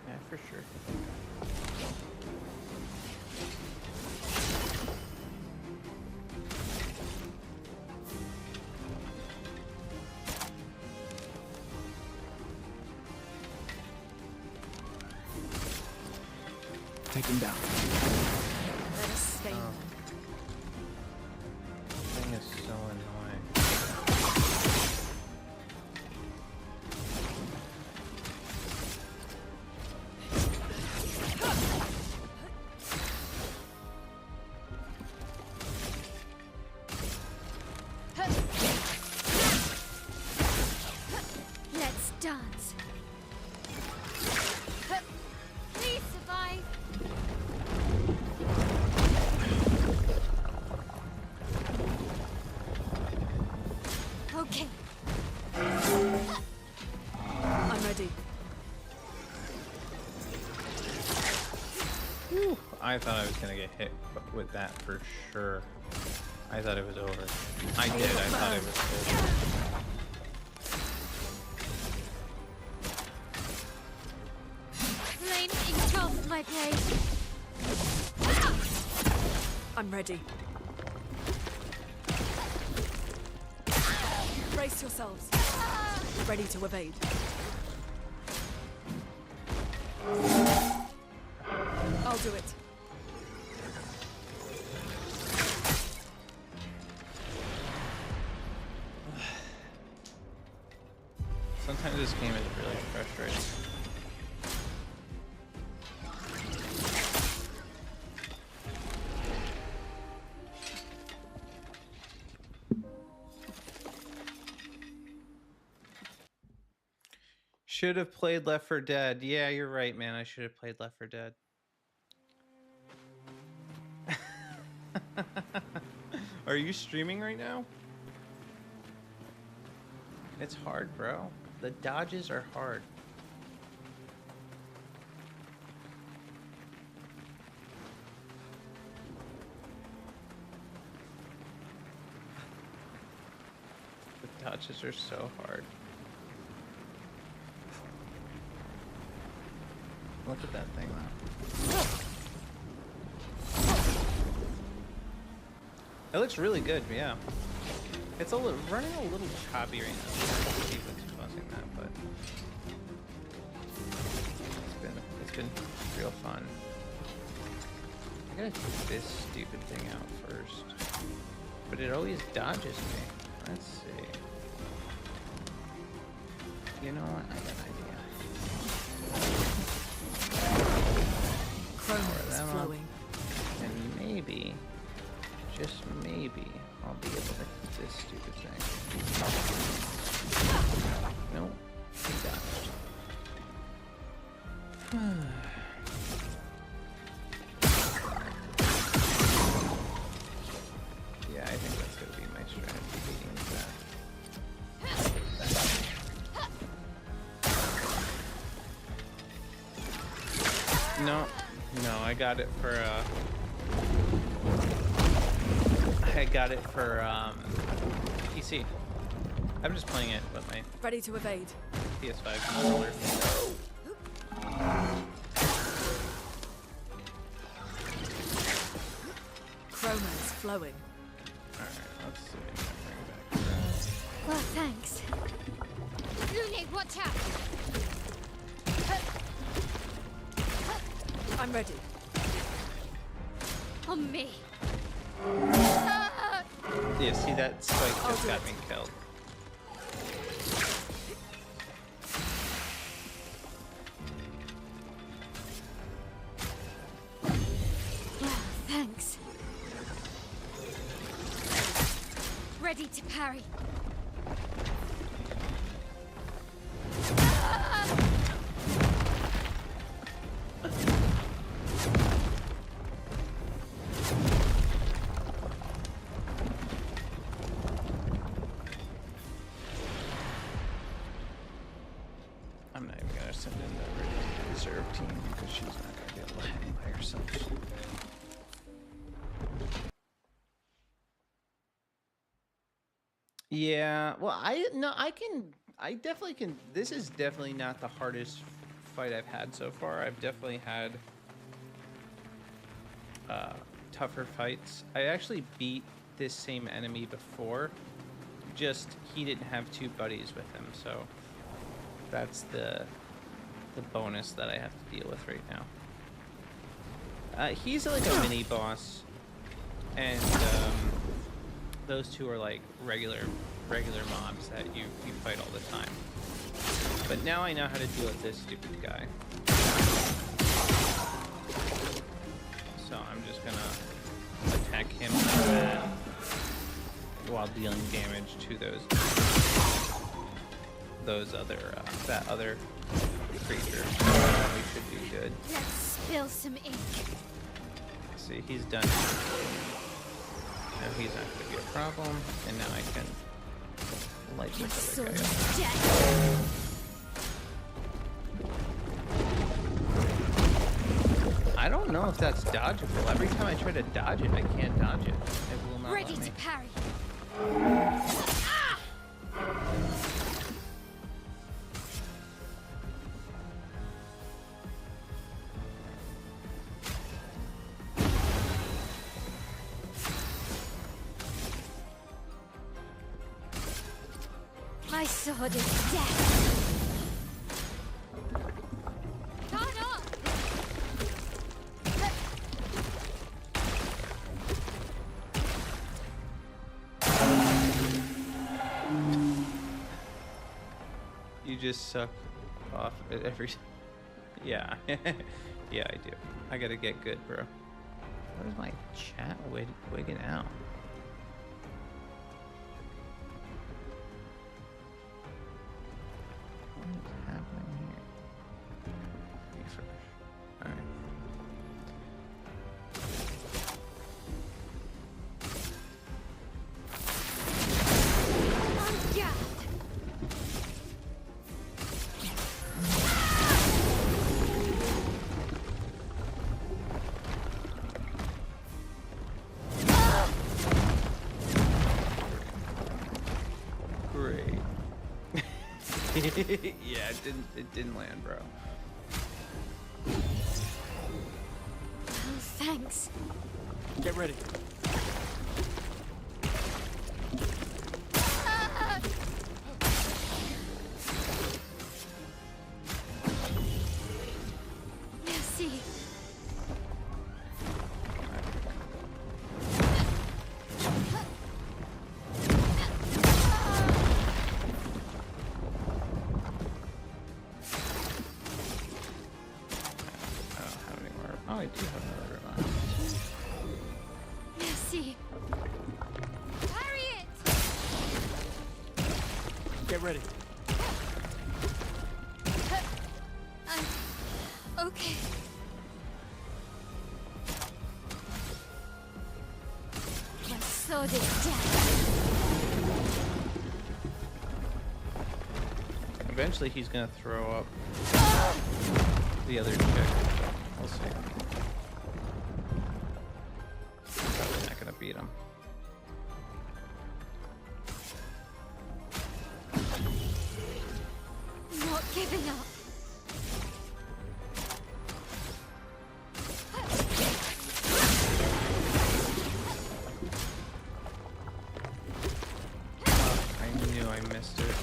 Yeah, for sure. Take him down. Let us stay. This thing is so annoying. Let's dance. Please survive. Okay. I'm ready. Whew. I thought I was gonna get hit with that for sure. I thought it was over. I did. I thought it was over. Flame engulfs my blade. I'm ready. Brace yourselves. Ready to evade. I'll do it. Sometimes this game is really frustrating. Should have played Left 4 Dead. Yeah, you're right, man. I should have played Left 4 Dead. Are you streaming right now? It's hard, bro. The dodges are hard. The dodges are so hard. Look at that thing though. It looks really good, yeah. It's running a little choppy right now. Let's see what's causing that, but it's been real fun. I gotta take this stupid thing out first, but it always dodges me. Let's see. You know what? I got an idea. Chroma is flowing. And maybe, just maybe, I'll be able to hit this stupid thing. Nope, he dodged. Yeah, I think that's gonna be my strategy against that. No, I got it for PC. I'm just playing it with my Ready to evade. PS5 controller. Chroma is flowing. Alright, let's see if I can bring back. Well, thanks. Lune, watch out! I'm ready. On me. Yeah, see that spike just got me killed. Well, thanks. Ready to parry. I'm not even gonna send in the reserve team because she's not gonna be able to hang by herself. Yeah, well, I definitely can. This is definitely not the hardest fight I've had so far. I've definitely had tougher fights. I actually beat this same enemy before, just he didn't have two buddies with him, so that's the bonus that I have to deal with right now. He's like a mini boss, and those two are like regular mobs that you fight all the time. But now I know how to deal with this stupid guy. So I'm just gonna attack him like that while dealing damage to that other creature. We should do good. Let's spill some ink. See, he's done. Now he's not going to be a problem, and now I can light this other guy up. I don't know if that's dodgeable. Every time I try to dodge it, I can't dodge it. It will not Ready let me. to parry. My sword is death. Guard up. just suck off at every... Yeah. Yeah, I do. I gotta get good, bro. What is my chat wigging out? What is happening here? Refresh. Alright. Yeah, it didn't land, bro. Oh, thanks. Get ready. Merci. Oh, I do have another revive. Merci. Harriet! Get ready. Okay. My sword is down. Eventually, he's gonna throw up the other chick. We'll see. Probably not gonna beat him. Not giving up. I knew I missed it.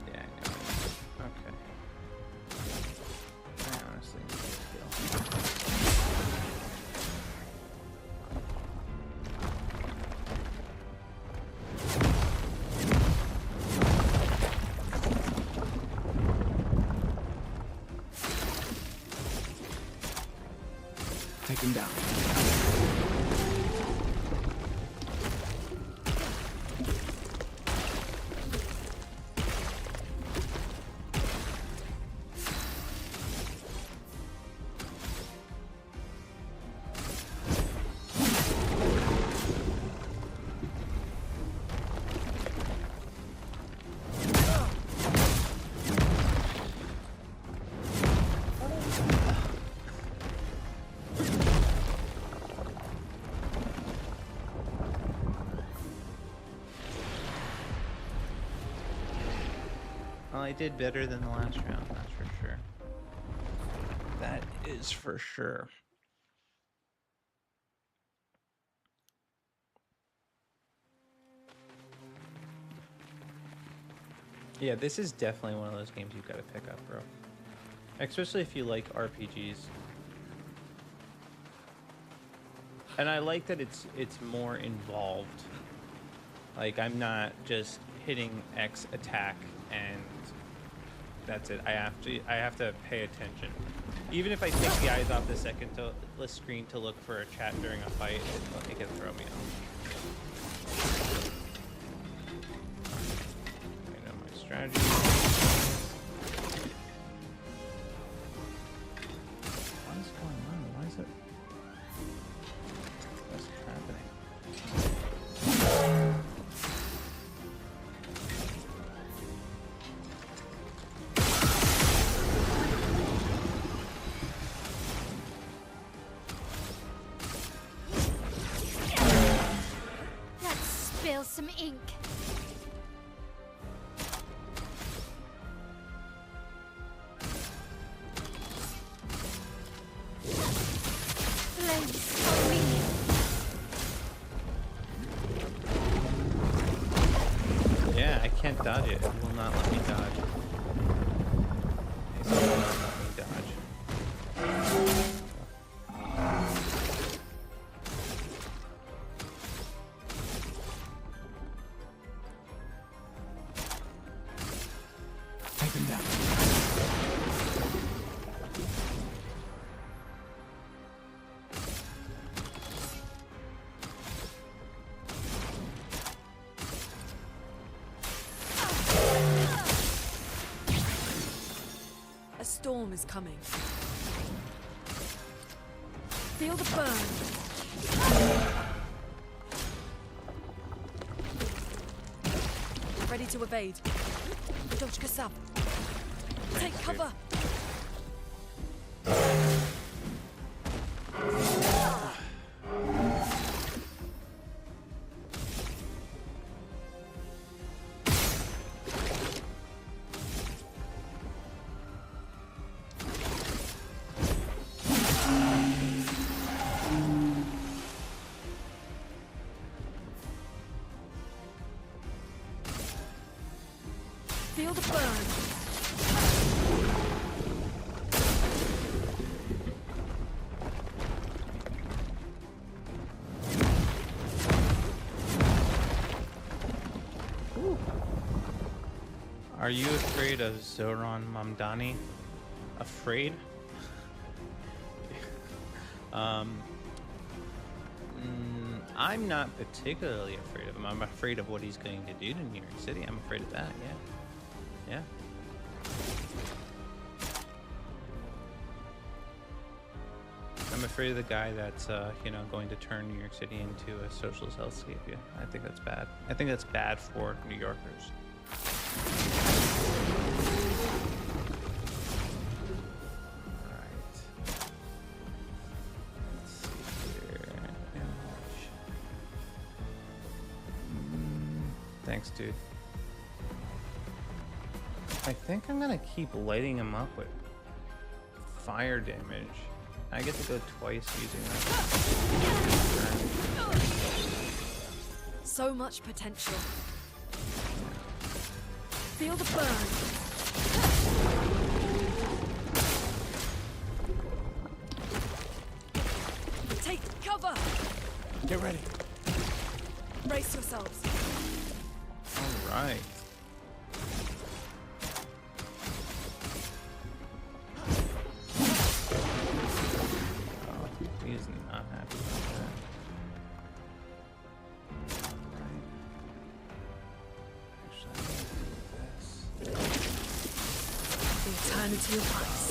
Yeah, I knew it. Okay. I honestly need to kill. Take him down. Well, I did better than the last round, that's for sure. That is for sure. Yeah, this is definitely one of those games you've got to pick up, bro. Especially if you like RPGs. And I like that it's more involved. Like, I'm not just hitting X attack and that's it. I have to pay attention. Even if I take the eyes off the screen to look for a chat during a fight, it can throw me off. I know my strategy. What is going on? Why is it? What's happening? Spill some ink. Flames for me. Yeah, I can't dodge it. It will not let me dodge. It will not let me dodge. storm is coming. Feel the burn. Ready to evade. Dodge Kasab. Take cover. Feel the burn. Are you afraid of Zoran Mamdani? Afraid? I'm not particularly afraid of him. I'm afraid of what he's going to do to New York City. I'm afraid of that, yeah. Yeah. I'm afraid of the guy that's, going to turn New York City into a socialist hellscape. Yeah, I think that's bad. I think that's bad for New Yorkers. Thanks, dude. I think I'm gonna keep lighting him up with fire damage. I get to go twice using that. So much potential. Feel the burn. Take cover. Get ready. Brace yourselves. All right. Oh, he's not happy about that. Alright. Actually, I'm gonna do this. The eternity of ice.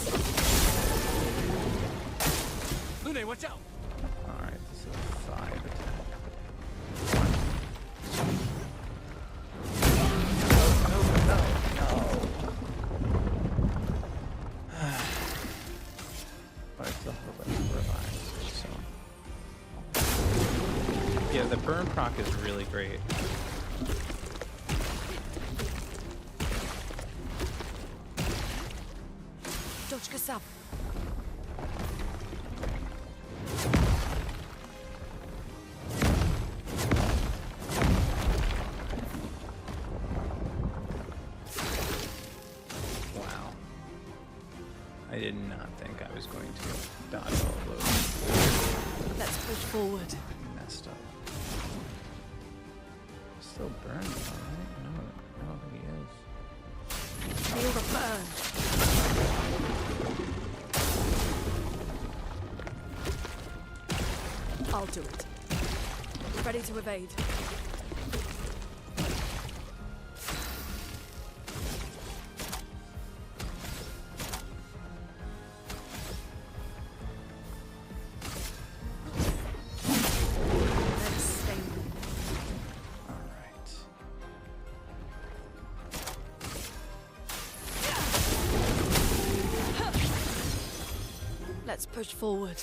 Lune, watch out! Alright, this is a 5 attack. But I still hope I can revive, so. Yeah, the burn proc is really great. Dodge Kasab. Wow. I did not think I was going to dodge all those. Let's push forward. Messed up. Still burned, alright? No, I don't think he is. Feel the burn. I'll do it. Ready to evade. Let's stay. Alright. Let's push forward.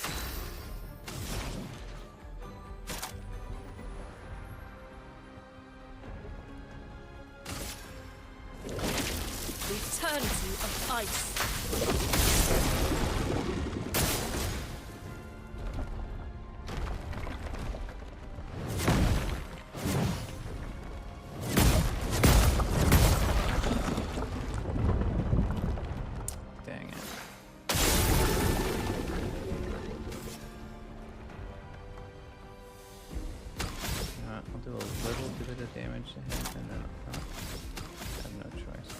The eternity of ice. Dang it. I'll do a little bit of damage to him and then I have no choice.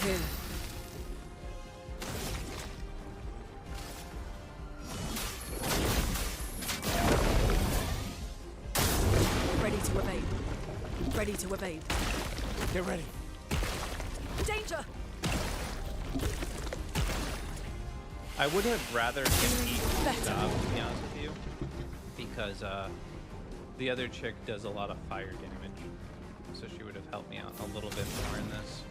Here. Ready to evade. Ready to evade. Get ready. Danger! I would have rather him eat stuff, to be honest with you, because the other chick does a lot of fire damage, so she would have helped me out a little bit more in this.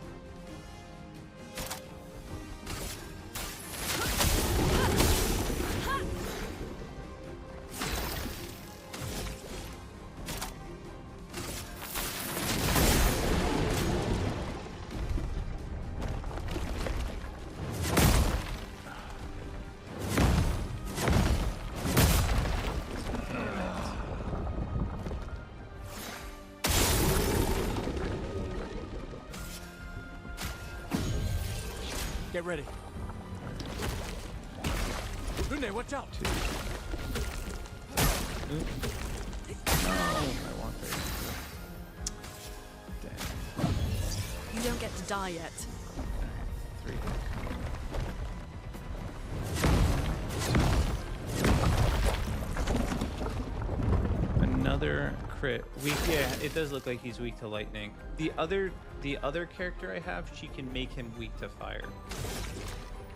Get ready. Rune, watch out! No, I want her. Damn. You don't get to die yet. Three. Another crit. Weak. Yeah, it does look like he's weak to lightning. The other character I have, she can make him weak to fire,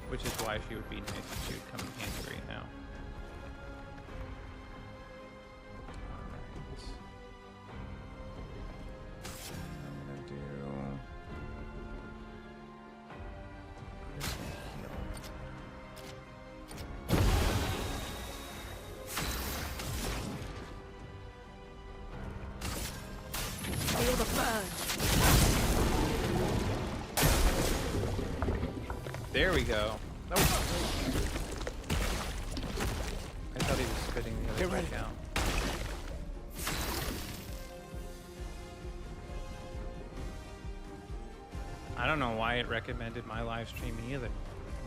which is why she would be nice. She would come in handy right now. Feel the burn. There we go. Nope. I thought he was spitting the other Get ready. back out. I don't know why it recommended my live stream either.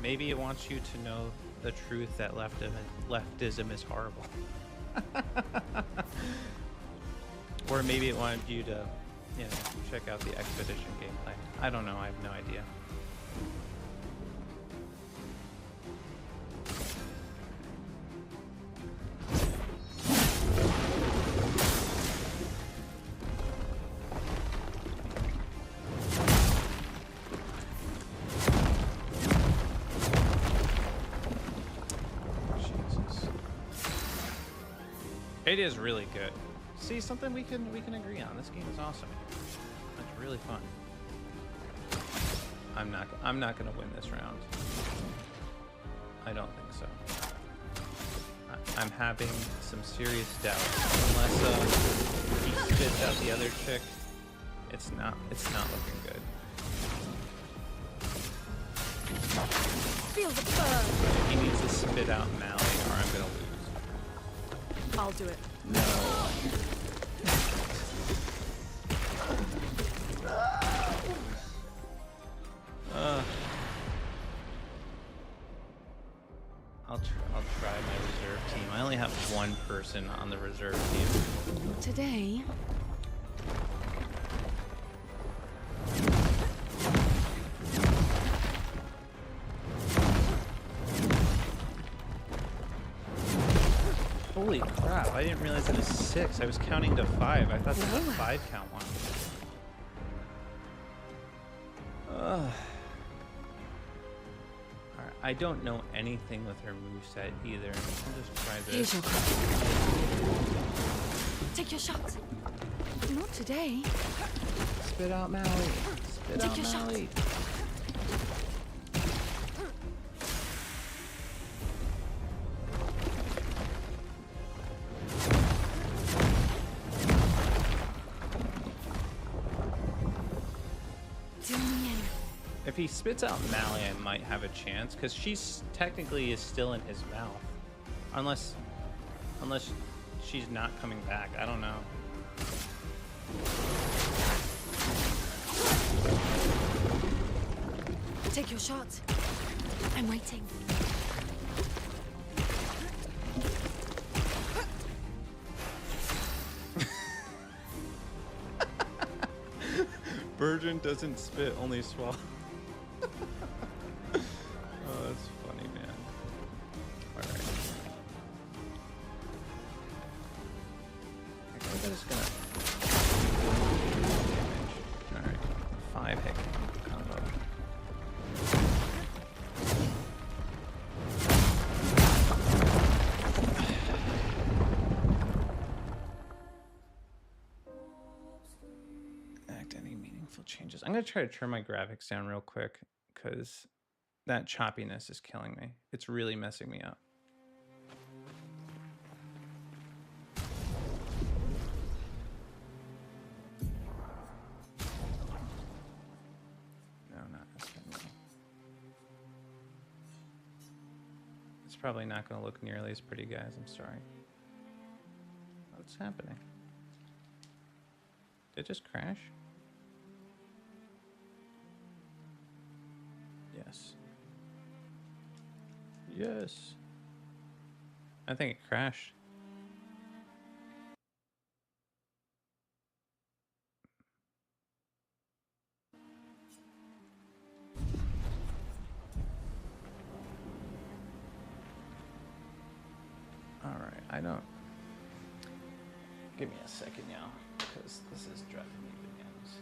Maybe it wants you to know the truth that leftism is horrible. Or maybe it wanted you to, you know, check out the Expedition gameplay. I don't know. I have no idea. Jesus. It is really good. See, something we can agree on. This game is awesome. It's really fun. I'm not gonna win this round. I don't think so. I'm having some serious doubts. Unless he spits out the other chick, it's not looking good. Feel the burn. He needs to spit out Mally, or I'm gonna lose. I'll do it. No. I'll try my reserve team. I only have one person on the reserve team. Not today. Holy crap, I didn't realize it was 6. I was counting to 5. I thought there was a 5 count one. Alright, I don't know anything with her moveset either. I'll just try Here's this. your Take your shot. Not today. Spit out Mally. Spit Take out your shot. Mally. Do me in. If he spits out Mally, I might have a chance, because she's technically is still in his mouth. Unless she's not coming back. I don't know. Take your shot. I'm waiting. Virgin doesn't spit, only swallow. Oh, that's funny, man. Alright. I think I'm just gonna damage. Alright. 5 hit combo. Meaningful changes. I'm going to try to turn my graphics down real quick because that choppiness is killing me. It's really messing me up. No, not this one. It's probably not going to look nearly as pretty, guys. I'm sorry. What's happening? Did it just crash? Yes. Yes. I think it crashed. All right, I don't. Give me a second now, because this is driving me bananas.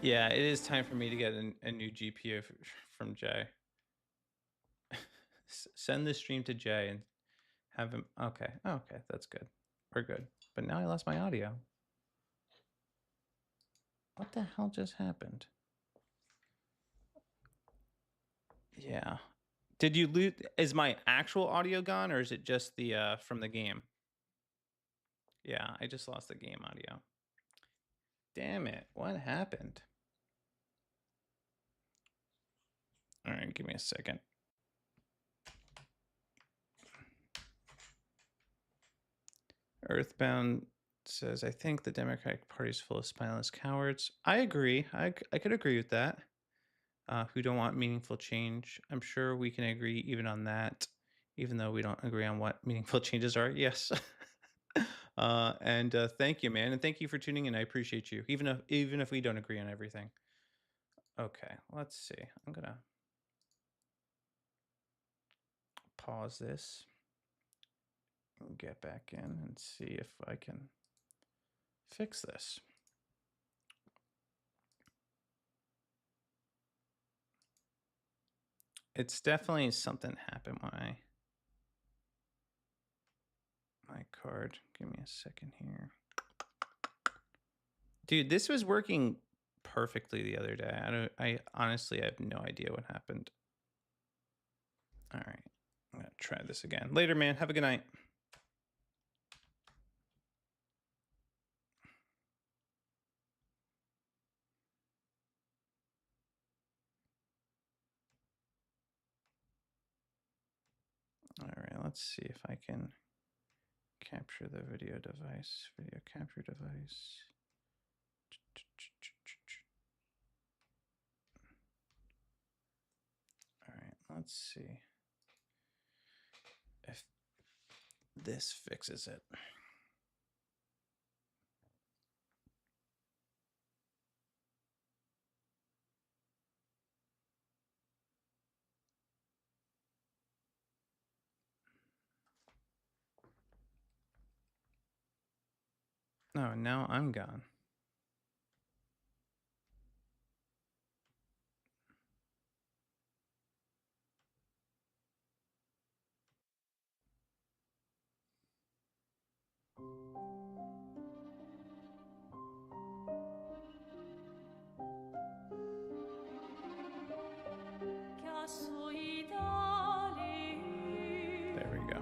Yeah, it is time for me to get a new GPU from Jay. Send this stream to Jay and have him. Okay, okay, that's good. We're good. But now I lost my audio. What the hell just happened? Yeah. Did you lose? Is my actual audio gone, or is it just the from the game? Yeah, I just lost the game audio. Damn it! What happened? All right, give me a second. Earthbound says, I think the Democratic Party is full of spineless cowards. I agree. I could agree with that. Who don't want meaningful change. I'm sure we can agree even on that, even though we don't agree on what meaningful changes are. Yes. And thank you, man. And thank you for tuning in. I appreciate you, even if we don't agree on everything. Okay, let's see. I'm going to pause this and get back in and see if I can fix this. It's definitely something happened when my card. Give me a second here. Dude, this was working perfectly the other day. I honestly have no idea what happened. All right. I'm going to try this again. Later, man. Have a good night. All right, let's see if I can capture the video device. Video capture device. All right, let's see if this fixes it. Oh, now I'm gone. There we go.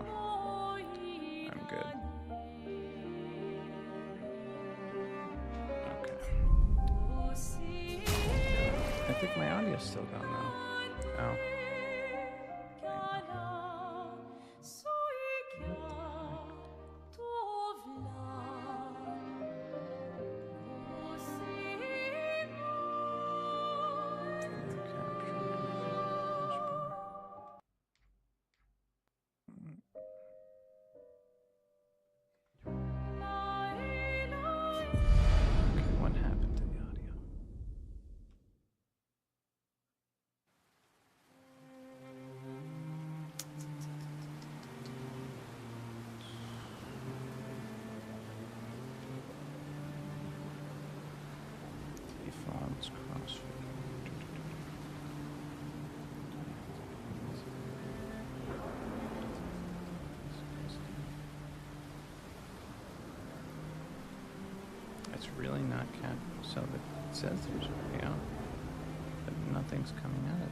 I'm good. Okay. I think my audio's still gone though. Oh. What happened to the audio? Phones, CrossFit. I it's really not cap. So it says there's audio, but nothing's coming out of it.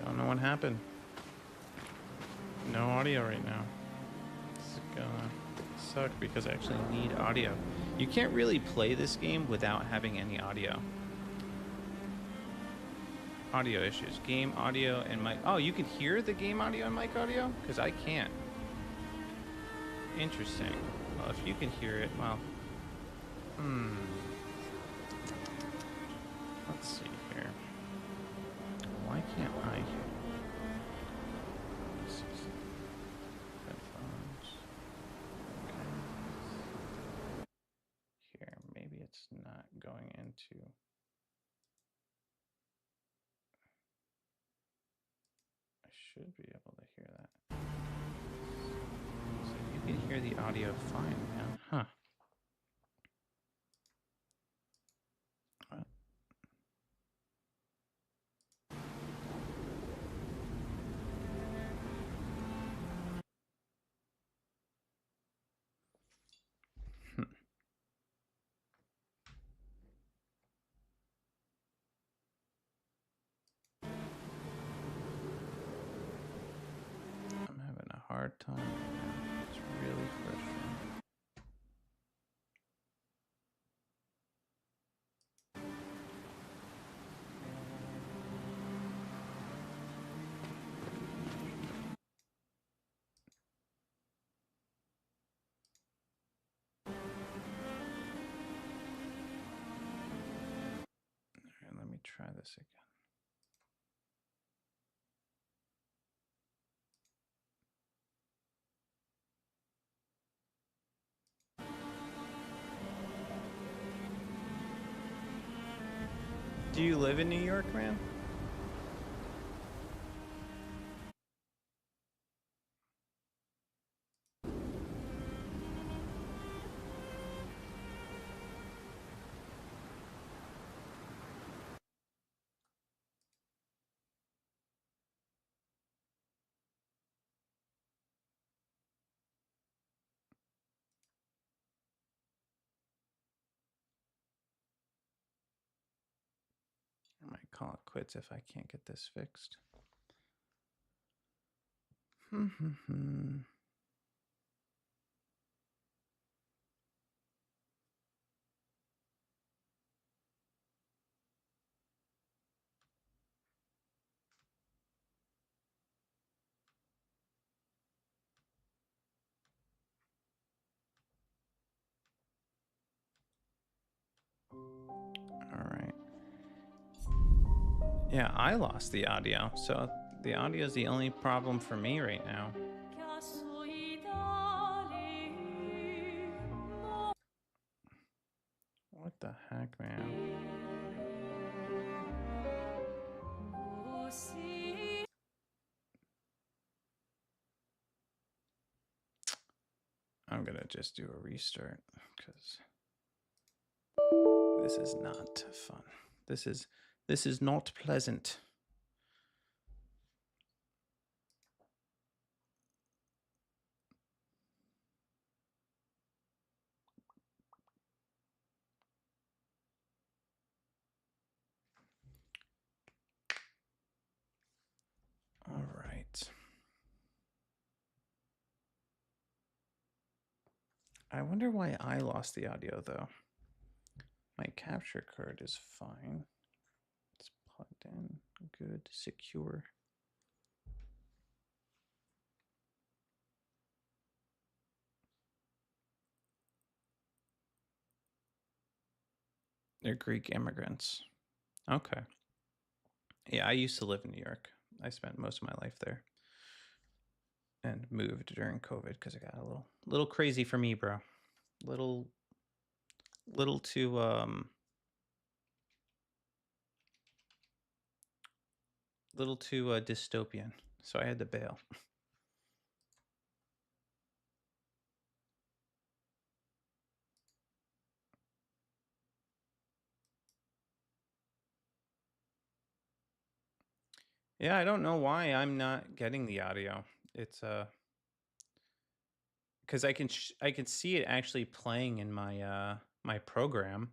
I don't know what happened. No audio right now. This is gonna suck because I actually need audio. You can't really play this game without having any audio. Audio issues. Game audio and mic. Oh, you can hear the game audio and mic audio? Because I can't. Interesting. Well, if you can hear it, well. Let's see here. Why can't I hear? Headphones. Okay. Here, maybe it's not going into. I should be able to hear that. So you can hear the audio fine, man. Huh. What? I'm having a hard time right now. It's really frustrating. All right, let me try this again. Do you live in New York, man? I might call it quits if I can't get this fixed. All right. Yeah, I lost the audio, so the audio is the only problem for me right now. What the heck, man? I'm gonna just do a restart because this is not fun. This is not pleasant. All right. I wonder why I lost the audio though. My capture card is fine. It's plugged in. Good, secure. They're Greek immigrants. Okay. Yeah, I used to live in New York. I spent most of my life there. And moved during COVID because it got a little crazy for me, bro. Little too dystopian. So I had to bail. Yeah, I don't know why I'm not getting the audio. It's because I can see it actually playing in my my program,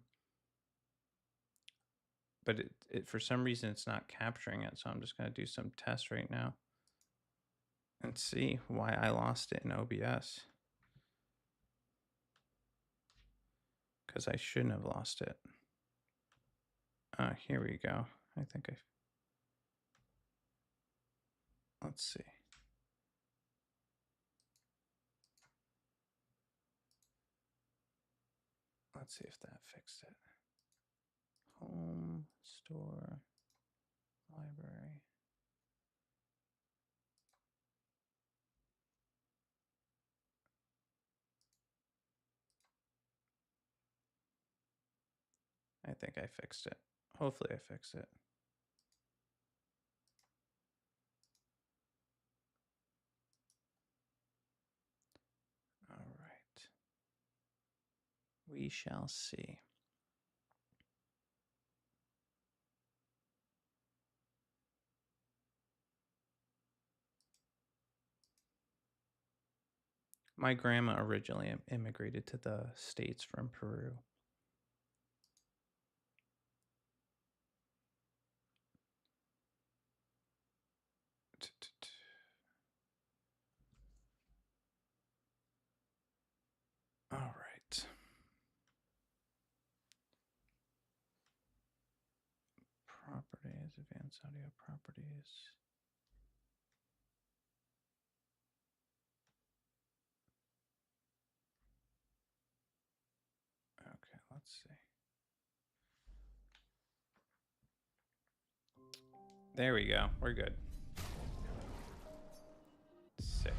but it for some reason it's not capturing it. So I'm just gonna do some tests right now and see why I lost it in OBS. Because I shouldn't have lost it. Here we go. I think I. Let's see. Let's see if that fixed it. Home, store, library. I think I fixed it. Hopefully I fixed it. All right. We shall see. My grandma originally immigrated to the States from Peru. All right. Properties, advanced audio properties. Okay, let's see. There we go. We're good. Sick.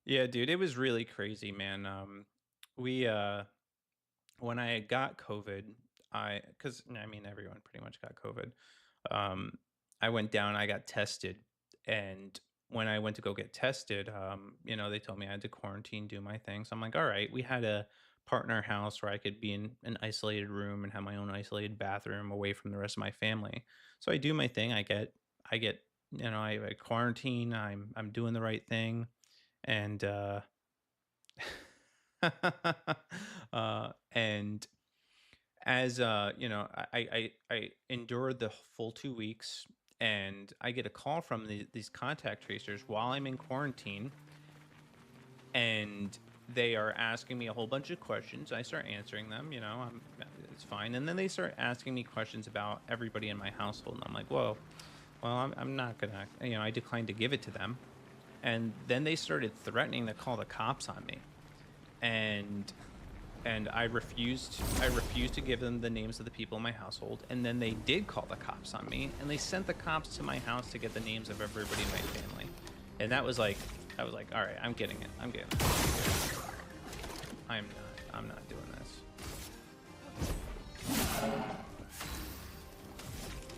Yeah, dude, it was really crazy, man. We when I got COVID, cuz I mean everyone pretty much got COVID. Um I went down, I got tested, and when I went to go get tested, you know, they told me I had to quarantine, do my thing. So I'm like, "All right." We had a partner house where I could be in an isolated room and have my own isolated bathroom away from the rest of my family. So I do my thing. I get, you know, I quarantine, I'm doing the right thing, and and as you know, I endured the full 2 weeks, and I get a call from these contact tracers while I'm in quarantine, and they are asking me a whole bunch of questions. I start answering them, you know, it's fine, and then they start asking me questions about everybody in my household, and I'm like, whoa, well, I'm not gonna, you know, I declined to give it to them, and then they started threatening to call the cops on me, and I refused to give them the names of the people in my household, and then they did call the cops on me, and they sent the cops to my house to get the names of everybody in my family. And that was like, I was like, all right, I'm getting it. I'm not doing this.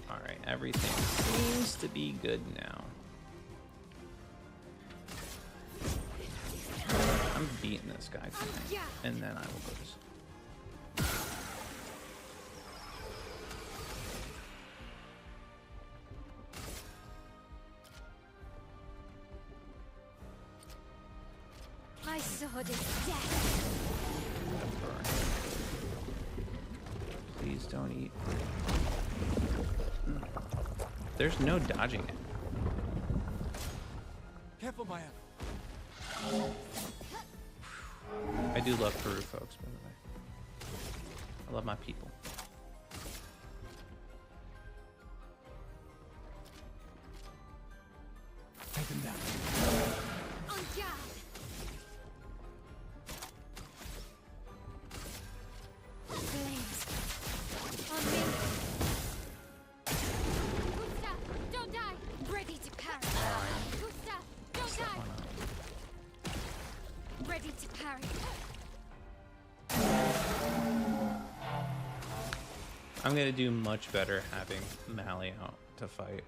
All right, everything seems to be good now. I'm beating this guy tonight, and then I will go to sleep. My sword is death. Please don't eat. There's no dodging it. Careful, Maya. I do love Peru, folks, by the way. I love my people. Take them down. On guard. Flames. On me. Gustav, don't die. Ready to parry. Gustav, don't die. Ready to parry. I'm gonna do much better having Mally out to fight.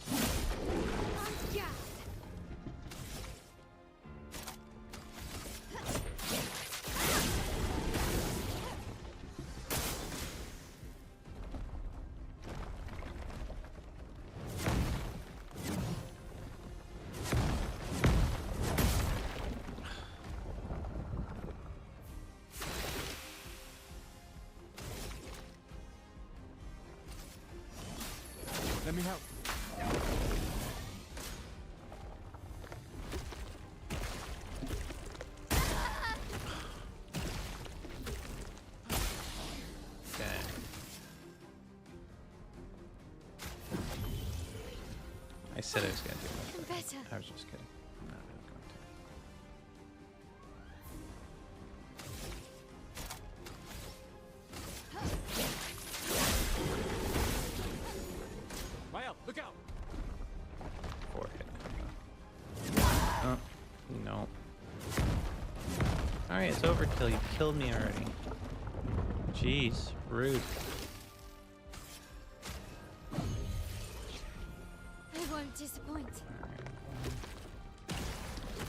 On guard. Let me help. Dang. I said I was gonna do it. Better. I was just kidding. I'm not really going to. Rael, look out! Forehead. Oh, no. Alright, it's overkill. You killed me already. Jeez, rude. I won't disappoint.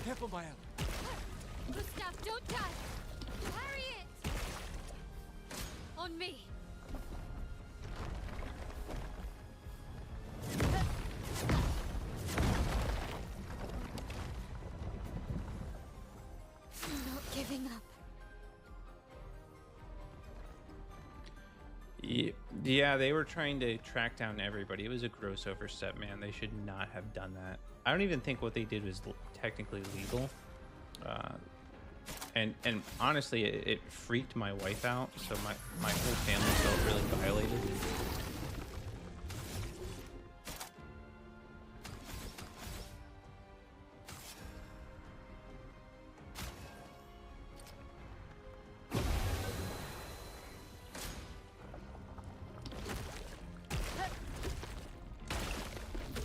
Careful, Rael. Gustav, don't die! Carry it! On me! I'm not giving up. Yeah, they were trying to track down everybody. It was a gross overstep, man. They should not have done that. I don't even think what they did was technically legal. And honestly, it freaked my wife out. So my whole family felt really violated.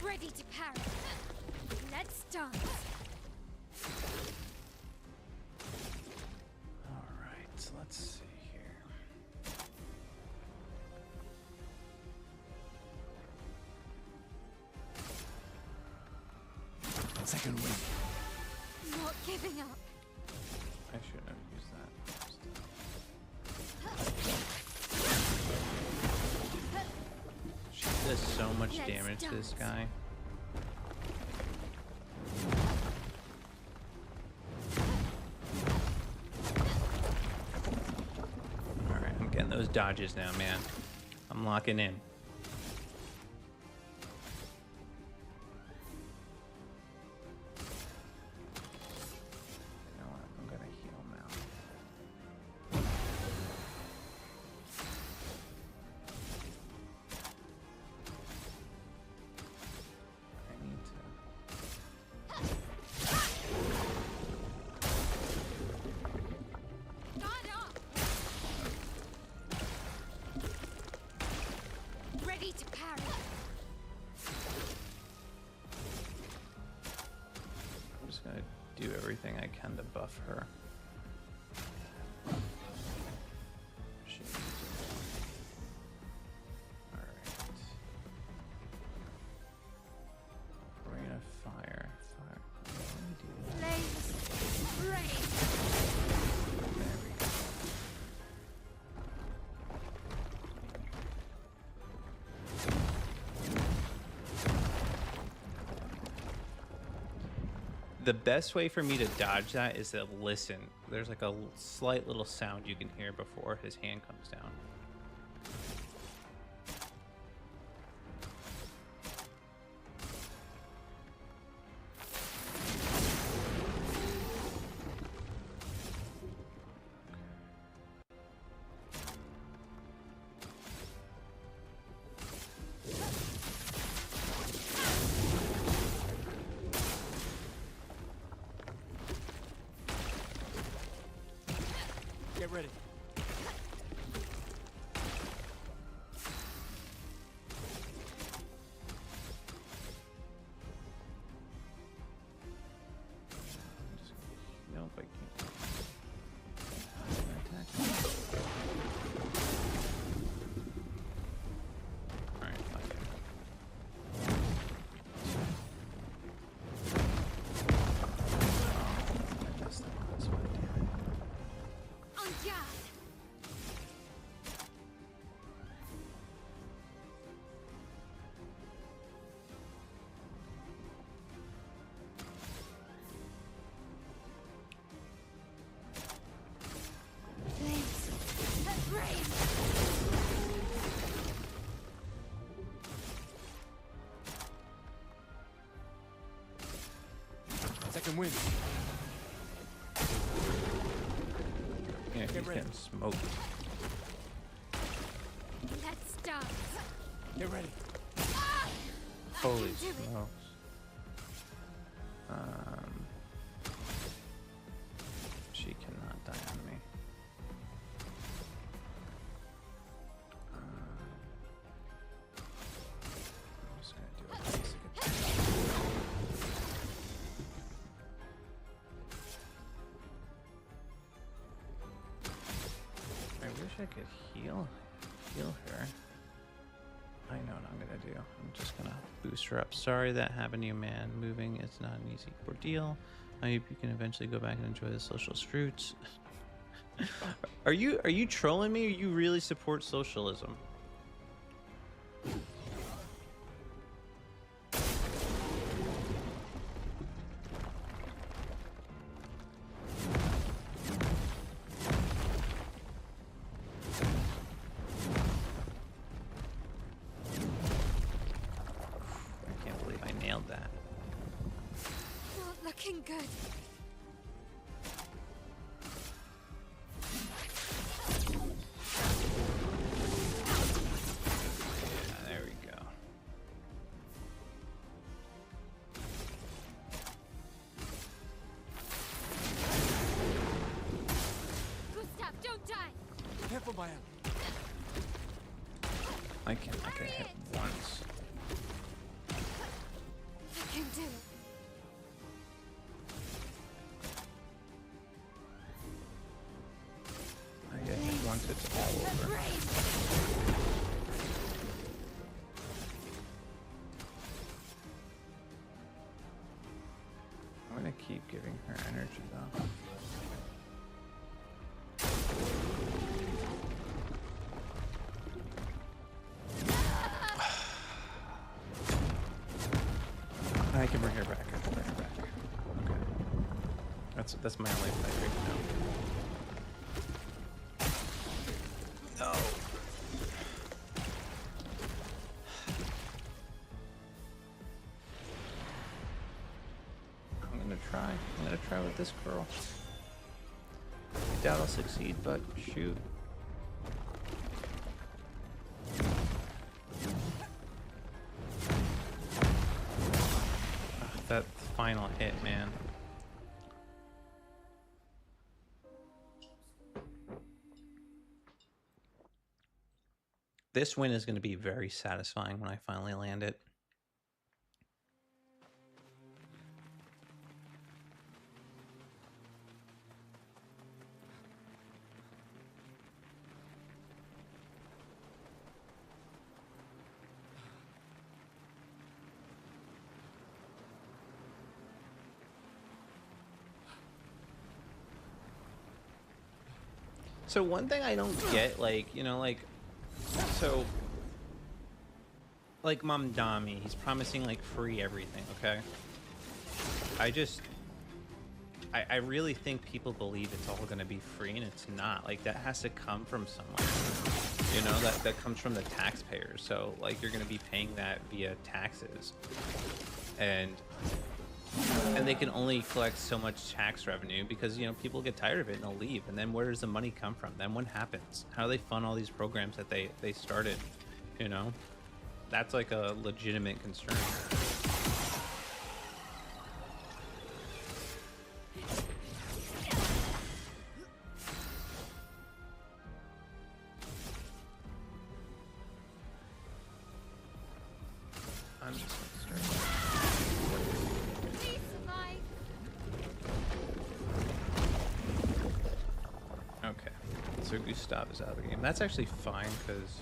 Ready to parry. Let's dance. All right, so let's see here. Second win. Not giving up. I shouldn't have used that. She does so much Let's damage to this dance. guy. Alright, I'm getting those dodges now, man. I'm locking in. You know what? I'm gonna heal now. I need to. Guard up. Ready to parry. I'm just gonna do everything I can to buff her. Shit. Alright. We're gonna fire. Fire. Let me do that. Flames. Rain. There we go. The best way for me to dodge that is to listen. There's like a slight little sound you can hear before his hand comes down. Get ready. Nope, I can't. Attack. Alright, fuck it. I messed up on this one, damn it. On guard. can win. Yeah, he's getting smoked. Let's start. Get ready. Holy do it. smokes. She cannot die on me. I'm just gonna do a basic attack. I wish I could heal her. I know what I'm gonna do. I'm just gonna boost her up. Sorry that happened to you, man. Moving is not an easy ordeal. I hope you can eventually go back and enjoy the socialist fruits. Are you trolling me, or you really support socialism? I can't believe I nailed that. Not looking good. There we go. Gustav, don't die. Careful, Bayan. I can hit once. I can do it. I get hit once, it's all over. I'm gonna keep giving her energy though. I can bring her back. I can bring her back. Okay. That's my only fight right now. No. I'm gonna try with this girl. I doubt I'll succeed, but shoot. That final hit, man. This win is going to be very satisfying when I finally land it. So one thing I don't get, like, you know, like, so, like Mamdami, he's promising like free everything, okay? I really think people believe it's all gonna be free, and it's not. Like, that has to come from somewhere, you know, that comes from the taxpayers. So like, you're gonna be paying that via taxes, and they can only collect so much tax revenue because, you know, people get tired of it and they'll leave. And then where does the money come from? Then what happens? How do they fund all these programs that they started? You know, that's like a legitimate concern. I'm just gonna start. Please survive. Okay, so Gustav is out of the game. That's actually fine, because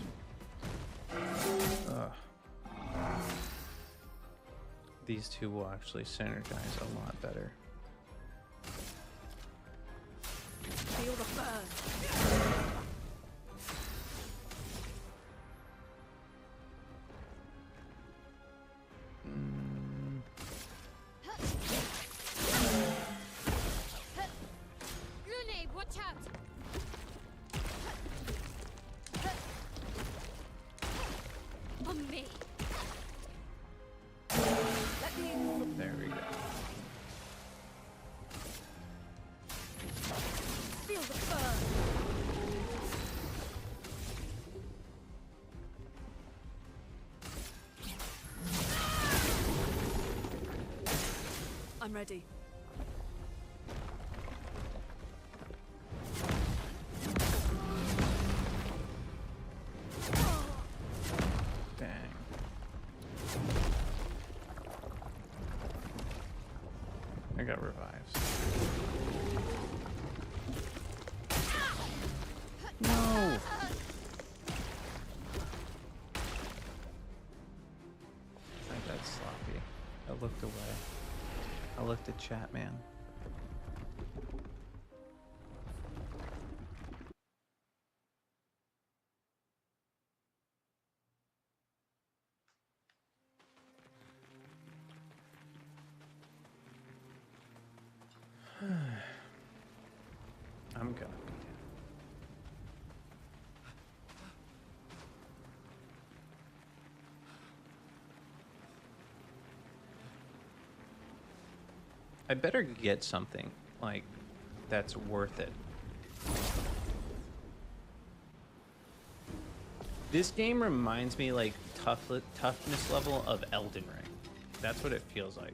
these two will actually synergize a lot better. Feel the burn. Rune, watch out. On me. Let me. There we go. ready. Dang. I got revives. No! I got sloppy. I looked away. I looked at chat, man. I'm gonna be down. I better get something like that's worth it. This game reminds me like toughness level of Elden Ring. That's what it feels like.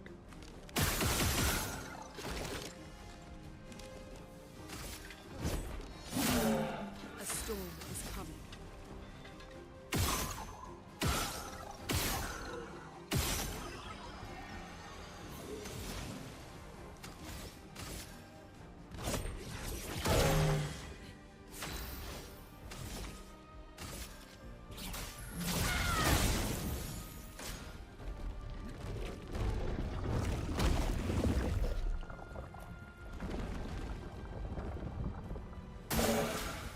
A storm is coming.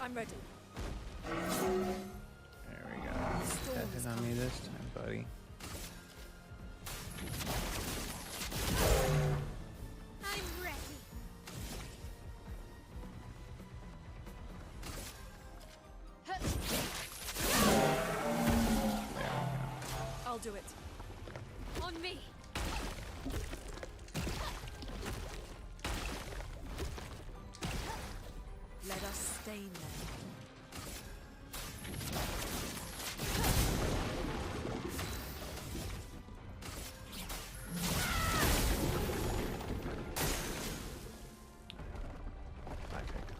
I'm ready. There we go. That hit on me this time, buddy. I'm ready. I'll do it. On me. Let us stain them. I picked up.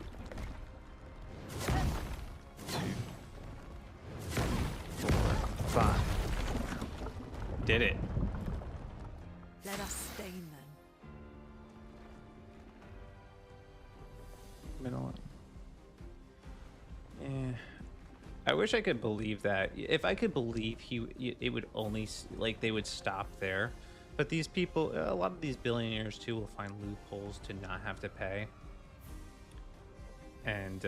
2, 4, 5. Did it. Let us stain them. Middle. I wish I could believe that. If I could believe it would only like they would stop there. But these people, a lot of these billionaires too, will find loopholes to not have to pay. And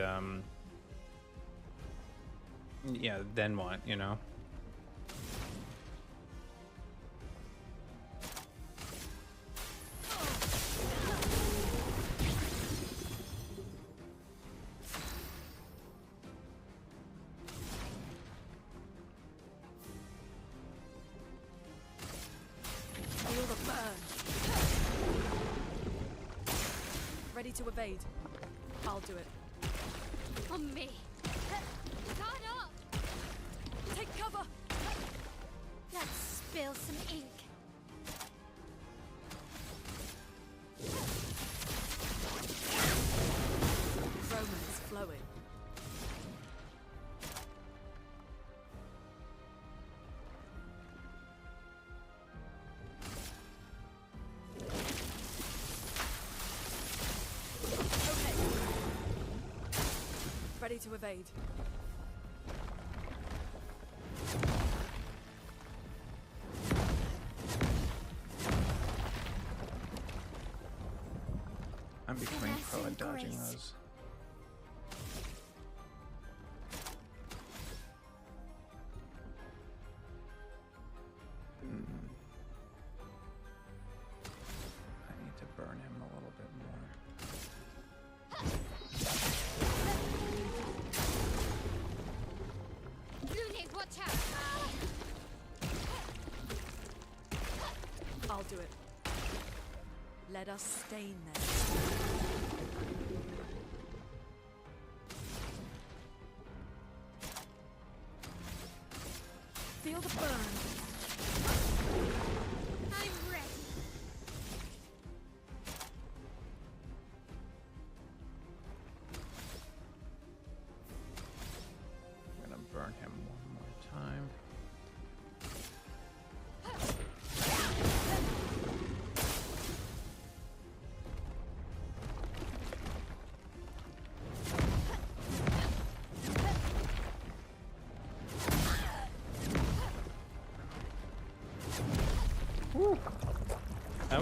yeah, then what? You know. Feel the burn. Ready to evade. I'll do it. On me. Guard up. Take cover. Let's spill some ink. Romance flowing. Okay. Ready to evade. I'm becoming pro Finesse at and dodging grace. those. I need to burn him a little bit more. Lunig, watch out. I'll do it. Let us stain them. Feel the burn. I'm ready.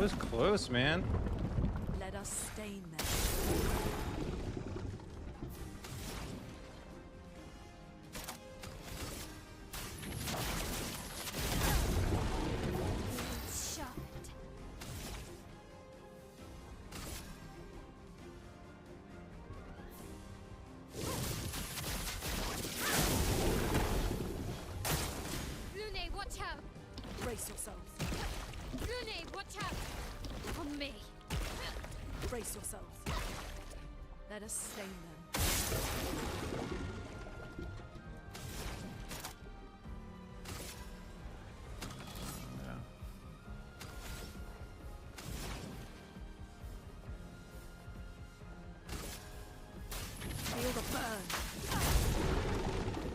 was close, man. Let us stain them. Shot. Lune, watch out! Brace yourselves. Lune, watch out! On me. Brace yourselves. Let us stain them. Yeah. Feel the burn.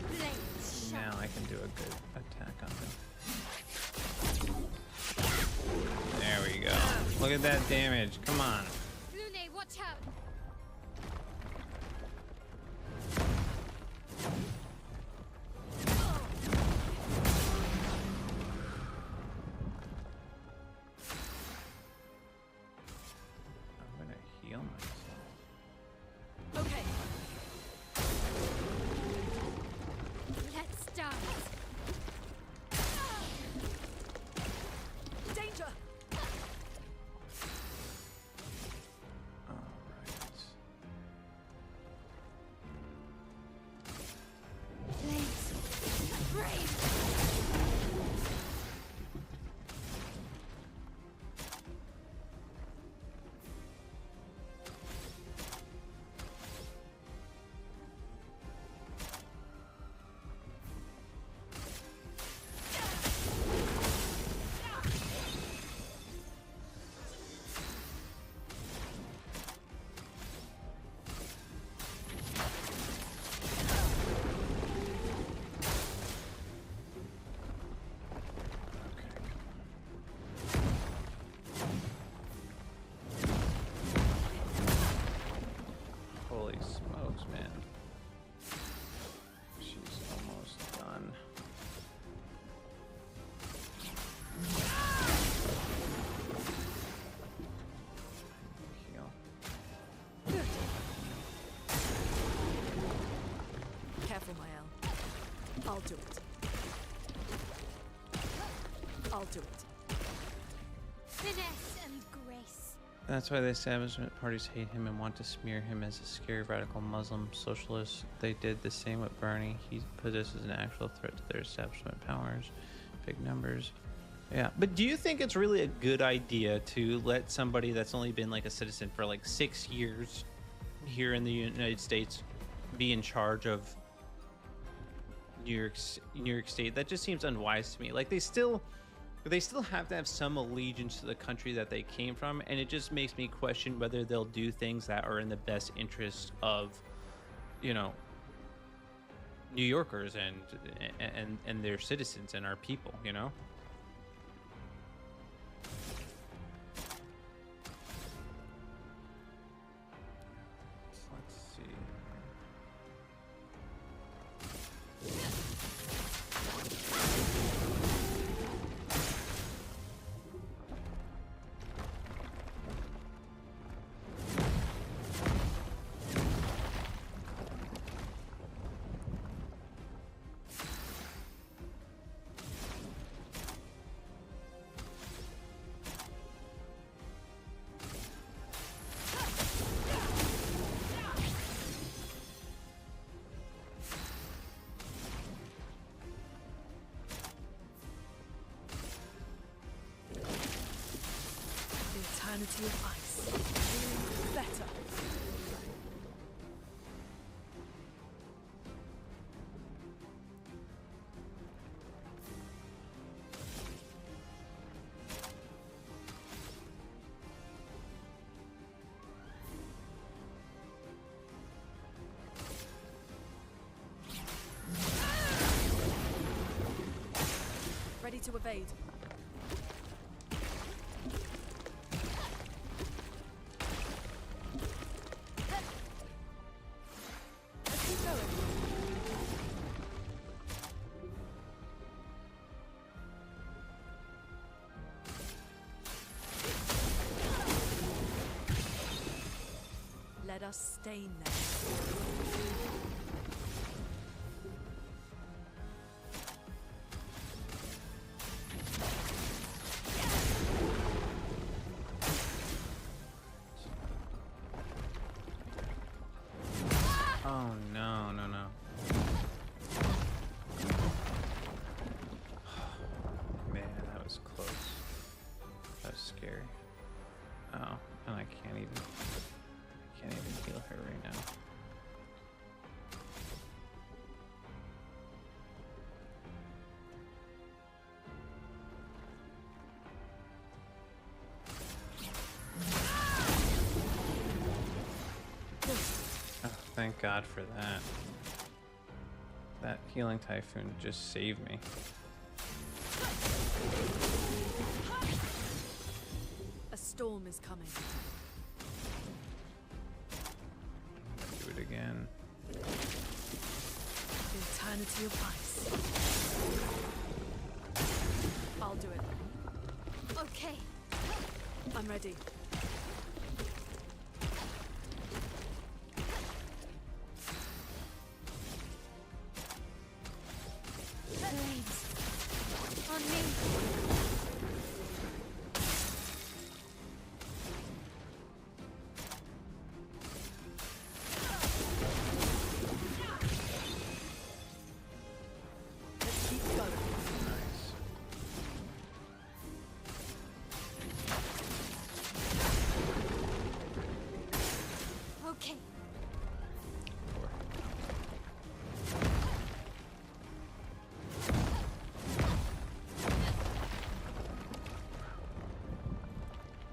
Blade shot. Now I can do a good attack on him. There we go. Look at that damage. Come on. Lune, watch out! I'm gonna heal myself. Okay. Let's dance. Danger. Alright. Blades. Brave. Holy smokes, man. She's almost done. Heal. Careful, Mael. I'll do it. I'll do it. Finesse and grace. That's why the establishment parties hate him and want to smear him as a scary radical Muslim socialist. They did the same with Bernie. He possesses an actual threat to their establishment powers. Big numbers. Yeah, but do you think it's really a good idea to let somebody that's only been like a citizen for like 6 years here in the United States be in charge of New York State? That just seems unwise to me. Like they still have to have some allegiance to the country that they came from, and it just makes me question whether they'll do things that are in the best interest of, you know, New Yorkers and their citizens and our people, you know. Let's see. The eternity of ice. Better. Ready to evade. Let's keep going. Let us stain them. Oh no, no, no. Man, that was close. That was scary. Oh, and I can't even heal her right now. Oh, thank God for that. That healing typhoon just saved me. A storm is coming. Do it again. Eternity of ice. I'll do it. Okay. I'm ready. Flames. On me. Let's keep going. Nice. Okay.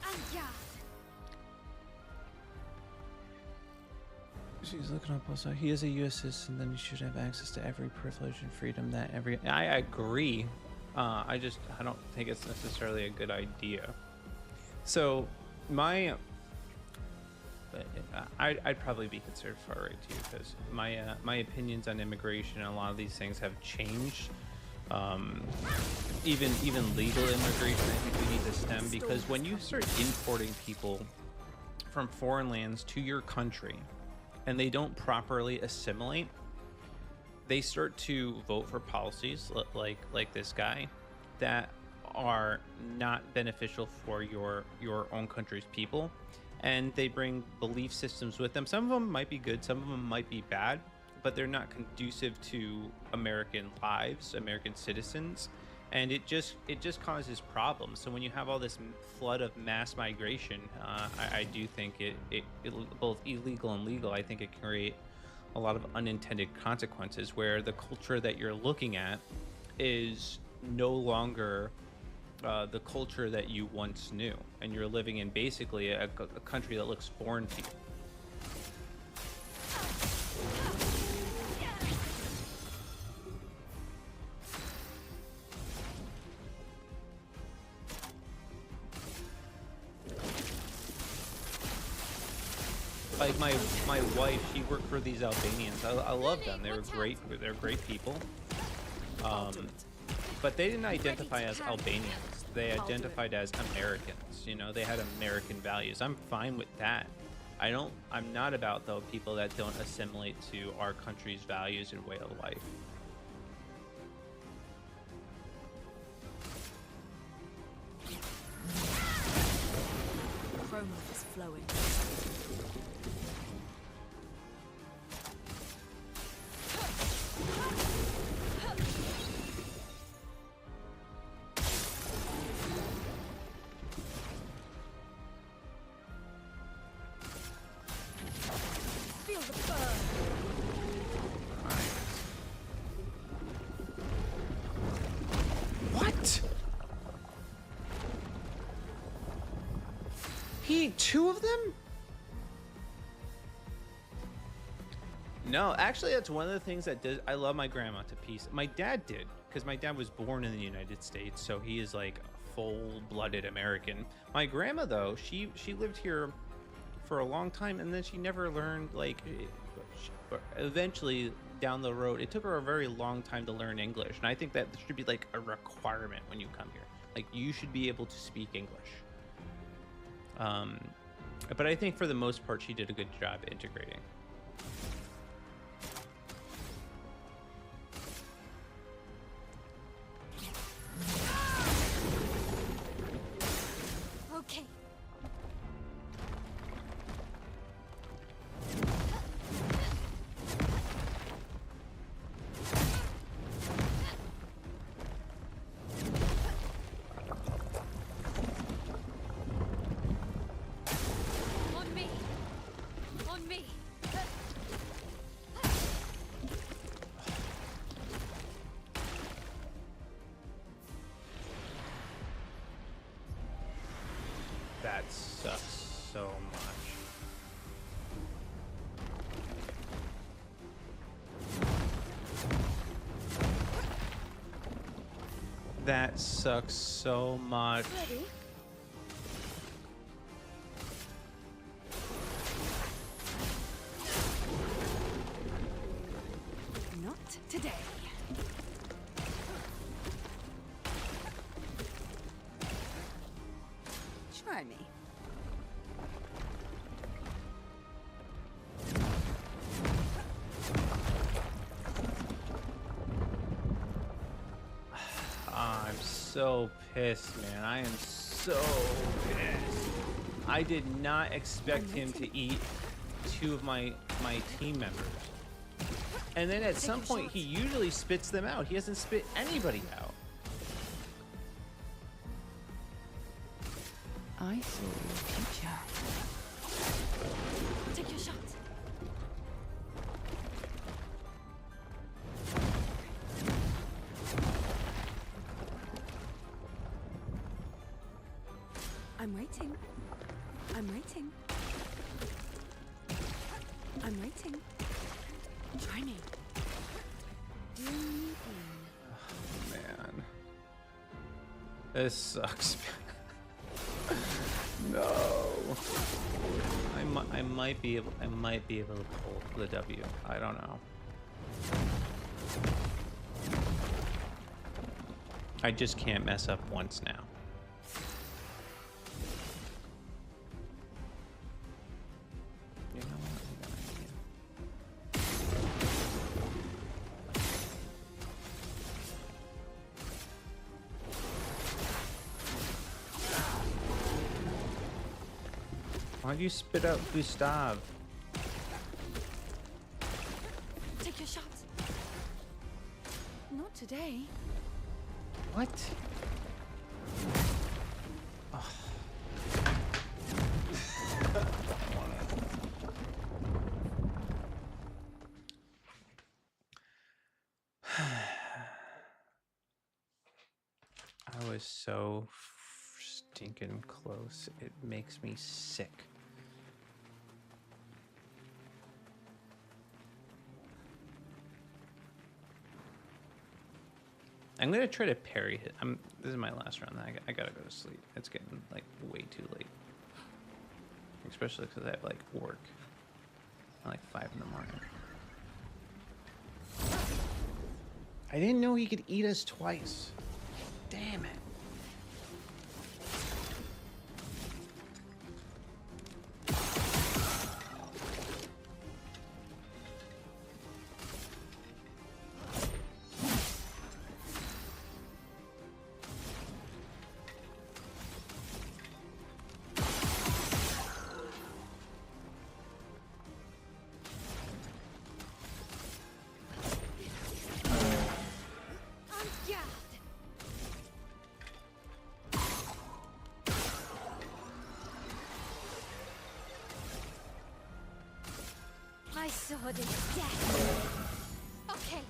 And She's looking up also. He is a U.S. citizen, then he should have access to every privilege and freedom that every. I agree. I don't think it's necessarily a good idea. So, I'd probably be considered far right too, because my opinions on immigration and a lot of these things have changed. Even legal immigration, I think we need to stem, because when you start importing people from foreign lands to your country and they don't properly assimilate, they start to vote for policies like this guy that are not beneficial for your own country's people, and they bring belief systems with them. Some of them might be good, some of them might be bad, but they're not conducive to American lives, American citizens, and it just causes problems. So when you have all this flood of mass migration, I do think it both illegal and legal, I think it can create a lot of unintended consequences where the culture that you're looking at is no longer the culture that you once knew, and you're living in basically a country that looks foreign to you. Like my wife, she worked for these Albanians. I love them. They were great. They're great people. But they didn't identify as Albanians. They identified as Americans. You know, they had American values. I'm fine with that. I'm not about though people that don't assimilate to our country's values and way of life. Chroma is flowing. feel the burn. What? He ate two of them? No, actually, that's one of the things that does. I love my grandma to pieces. My dad did, because my dad was born in the United States, so he is like a full-blooded American. My grandma, though, she lived here for a long time, and then she never learned, like, eventually down the road, it took her a very long time to learn English, and I think that should be like a requirement when you come here. Like, you should be able to speak English. But I think for the most part, she did a good job integrating. Okay. On me. On me. That sucks so much. That sucks so much. Ready? Not today. Try me. I'm so pissed, man. I am so pissed. I did not expect him to eat two of my team members. And then at some point, he usually spits them out. He hasn't spit anybody out. I saw your future. Take your shot. I'm waiting. I'm waiting. I'm waiting. Try me. Man. This sucks. No. I might be able to pull the W. I don't know. I just can't mess up once now. You know what? I got an idea. Why'd you spit out Gustav? Take your shot. Not today. What? I was so stinking close. It makes me sick. I'm gonna try to parry it. This is my last round. I gotta go to sleep. It's getting like way too late, especially because I have like work at like 5 in the morning. I didn't know he could eat us twice. Damn it. My sword is death. Okay.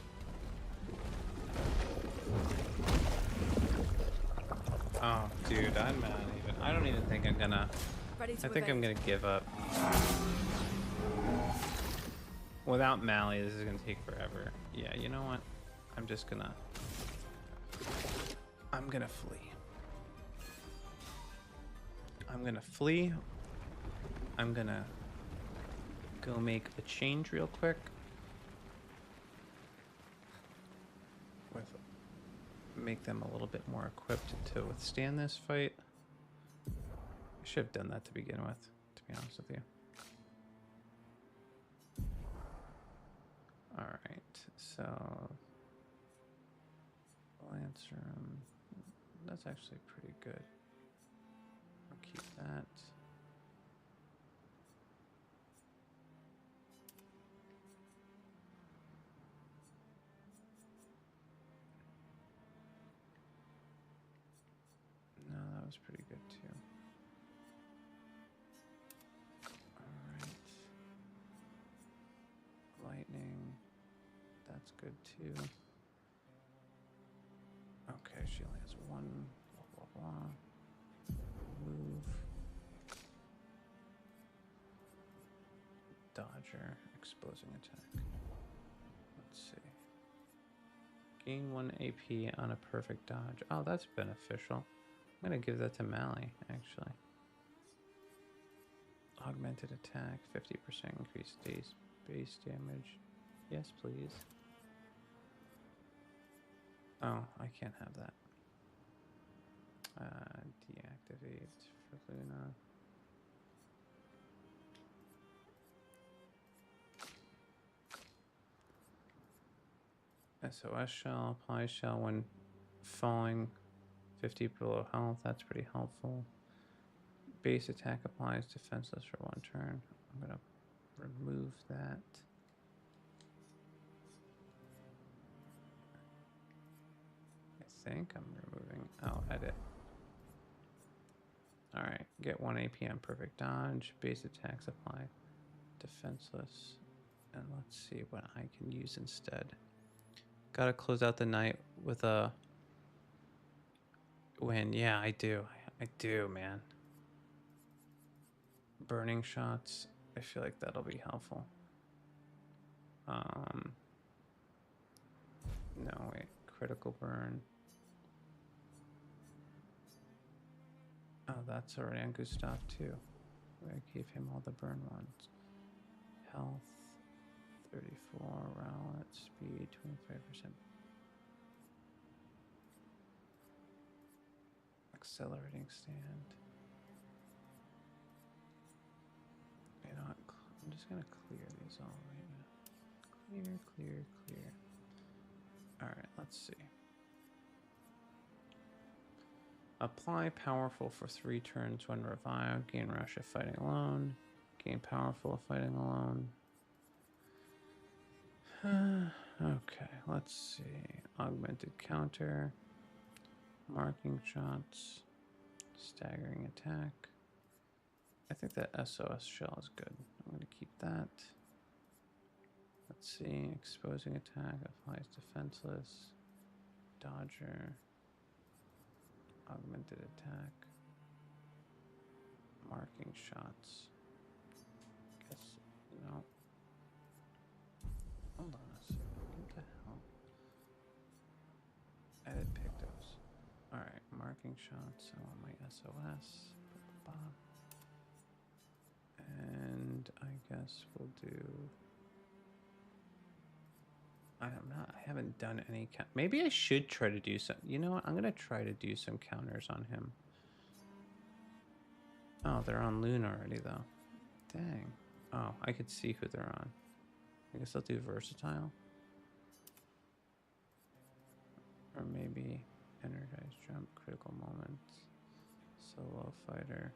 Oh, dude, I'm not even. I don't even think I'm gonna. Ready to I think I'm evade. gonna give up. Without Mally, this is gonna take forever. Yeah, you know what? I'm just gonna. I'm gonna flee. I'm gonna flee. I'm gonna go make a change real quick. Make them a little bit more equipped to withstand this fight. I should have done that to begin with, to be honest with you. Alright, so Lancer, that's actually pretty good. I'll keep that. No, that was pretty good too. Alright. Lightning. That's good too. Okay, she only has one. Blah, blah, blah. Move. Dodger. Exposing attack. Let's see. Gain 1 AP on a perfect dodge. Oh, that's beneficial. I'm going to give that to Mally, actually. Augmented attack. 50% increased base damage. Yes, please. Oh, I can't have that. Deactivate for Luna. SOS shell, apply shell when falling 50 below health. That's pretty helpful. Base attack applies defenseless for 1 turn. I'm going to remove that. I think I'm removing. Oh, edit. Alright, get 1 AP on perfect dodge. Base attacks apply defenseless. And let's see what I can use instead. Gotta close out the night with a win. Yeah, I do. I do, man. Burning shots. I feel like that'll be helpful. No, wait. Critical burn. Oh, that's already on Gustav too. I gave him all the burn ones. Health, 34, rowlet, speed, 25%. Accelerating stand. You know what? I'm just gonna clear these all right now. Clear, clear, clear. Alright, let's see. Apply powerful for 3 turns when revived. Gain rush if fighting alone. Gain powerful if fighting alone. Okay, let's see. Augmented counter. Marking shots. Staggering attack. I think that SOS shell is good. I'm going to keep that. Let's see. Exposing attack applies defenseless. Dodger. Augmented attack. Marking shots. Guess, no. Hold on a second. What the hell? Edit pictos. Alright, marking shots. I want my SOS. And I guess we'll do. I haven't done any count. Maybe I should try to do some. You know what? I'm gonna try to do some counters on him. Oh, they're on Loon already though. Dang. Oh, I could see who they're on. I guess I'll do versatile. Or maybe energized jump, critical moment, solo fighter,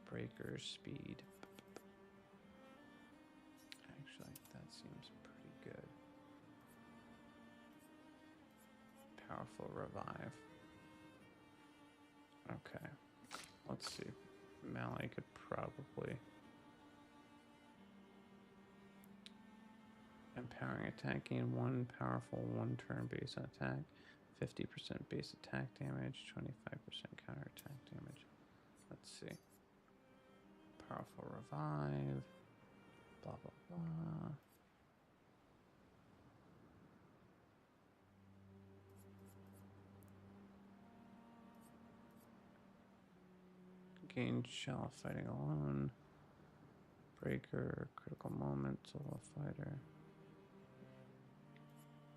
breaker, speed. Actually, that seems pretty good. Powerful revive. Okay, let's see. Mally could probably. Empowering attack, gain 1 powerful 1 turn base on attack, 50% base attack damage, 25% counter attack damage. Let's see. Powerful revive. Blah blah blah. Gain shell fighting alone. Breaker, critical moment, solo fighter.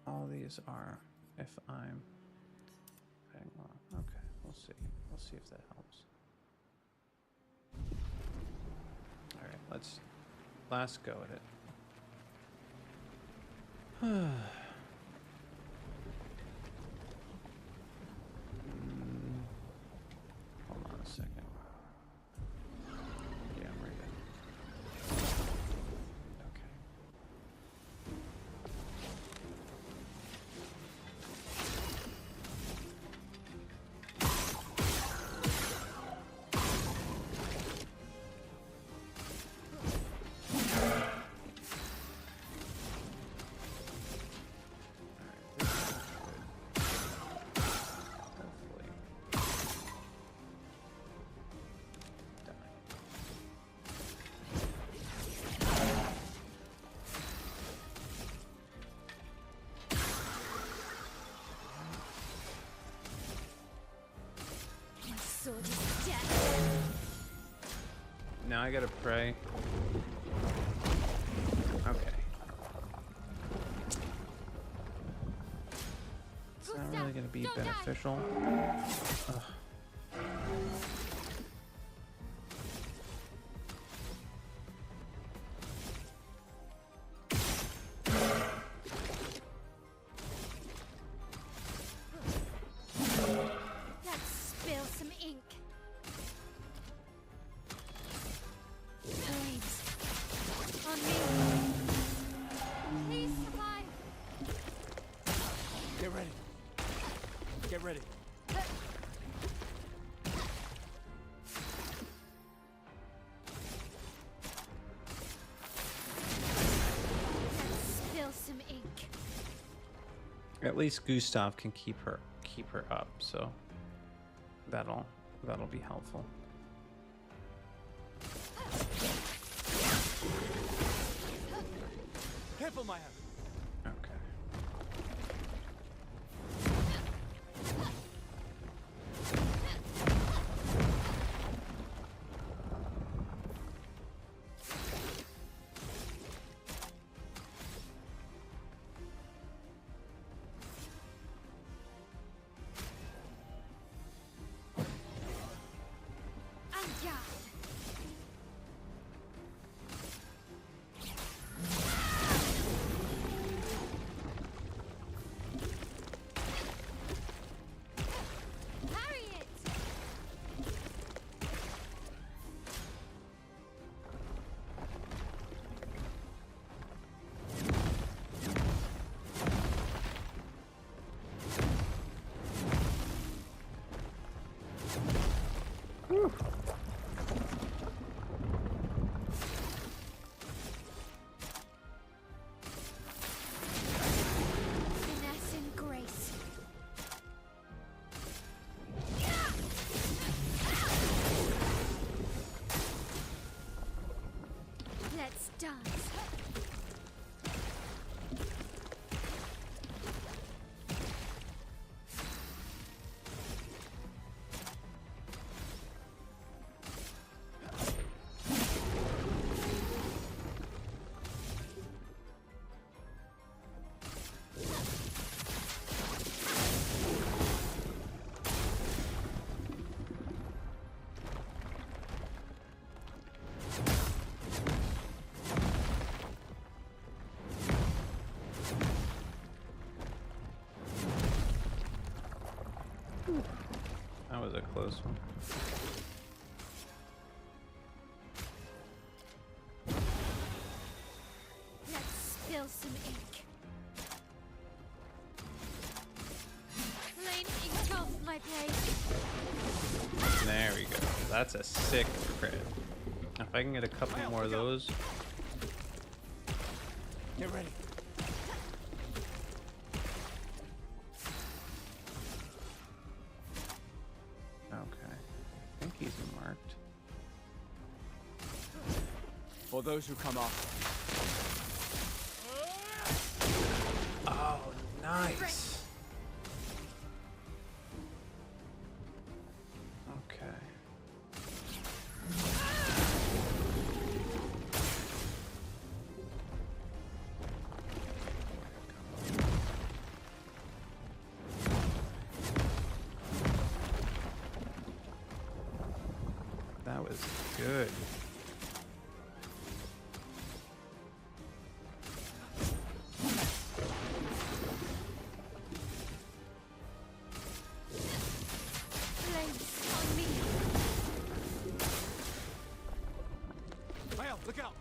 All these are if I'm fighting alone. Okay, we'll see. We'll see if that helps. Let's last go at it. Hold on a second. Yeah, I'm ready. Okay. My sword is death. Now I gotta pray. Okay. It's not really gonna be beneficial. Ugh. Let's spill some ink. Flames. On me. Please survive. Get ready. Get ready. Let's spill some ink. At least Gustav can keep her up, so that'll be helpful. Careful, Maya. Okay. And guard. Parry it. Finesse and grace. Let's dance. That was a close one. Let's spill some ink. Flame engulf my blade. There we go. That's a sick crit. If I can get a couple more of those. Get ready. Okay. I think he's marked. For those who come after. Oh, nice. Okay. That was good. Look out!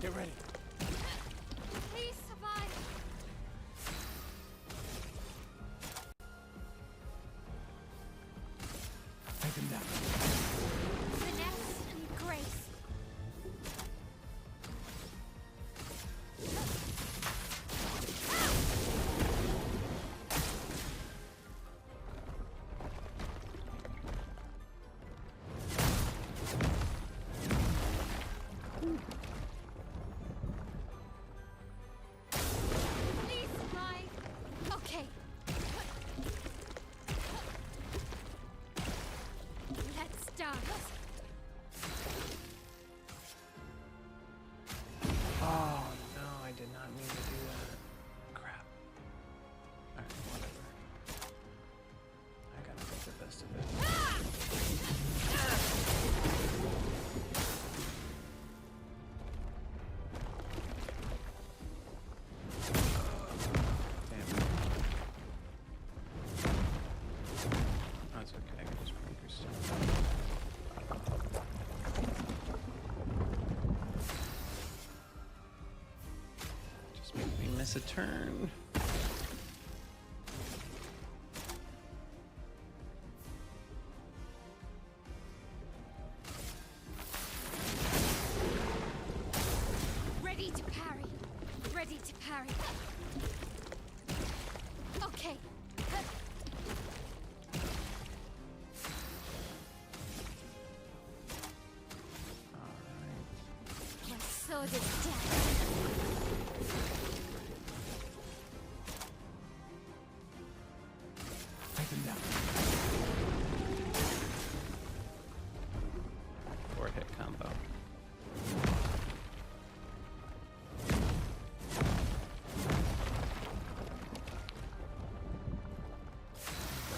Get ready. Please survive. Take him down. Finesse and grace. Please survive. Okay. Let's start. Oh no, I did not mean to do that. Crap. Alright, whatever. I gotta make the best of it. Damn it. That's okay, I can just break your stuff. Just make me miss a turn. Ready to parry. Ready to parry. Okay. My sword is dead. Take him down. 4-hit combo.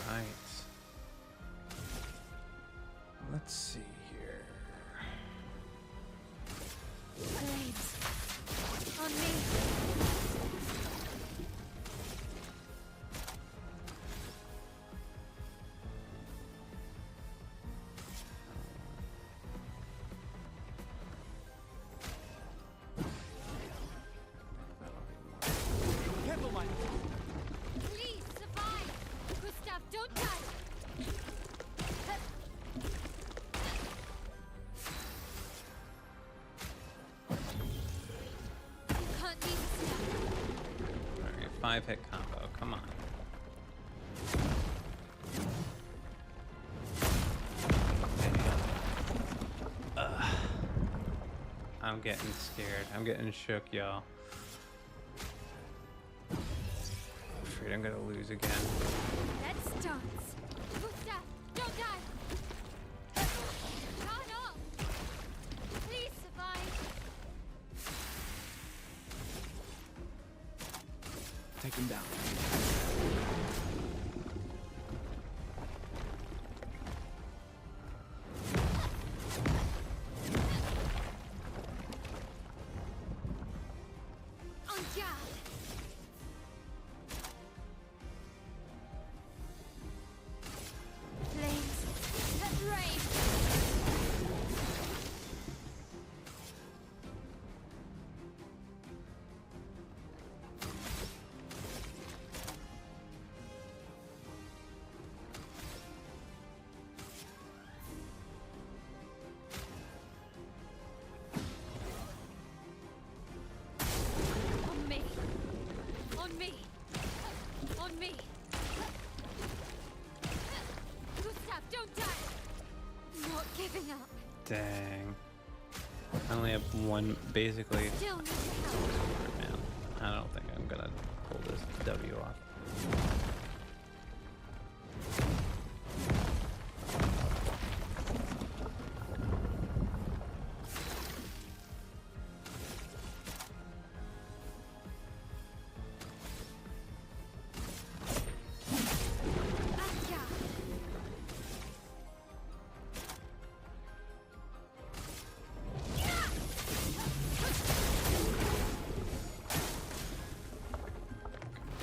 Right. Let's see here. Flames. On me. Careful, Mike. Please survive. Gustav, don't die. Can't leave us now. Alright, 5-hit combo. Come on. Ugh. I'm getting scared. I'm getting shook, y'all. I'm afraid I'm gonna lose again. Let's dance. Gustav, don't die. Count off. Please survive. Take him down. On guard. Flames. Let rain. On me. On me. On me. Gustav, don't die. Not giving up. Dang. I only have one, basically. Still need help. Man, I don't think I'm gonna pull this W off.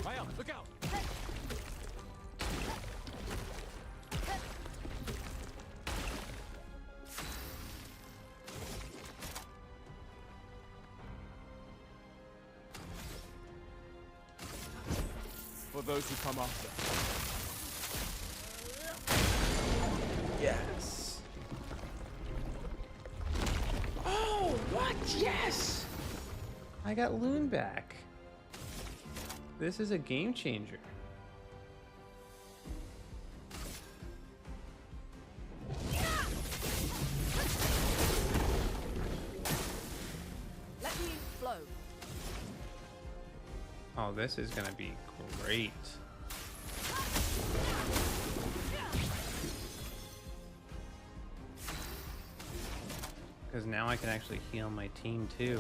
Fire! Look out! for those who come after. Yes. Oh, what? Yes! I got Loon back. This is a game changer. Let me flow. Oh, this is gonna be great. Because now I can actually heal my team too.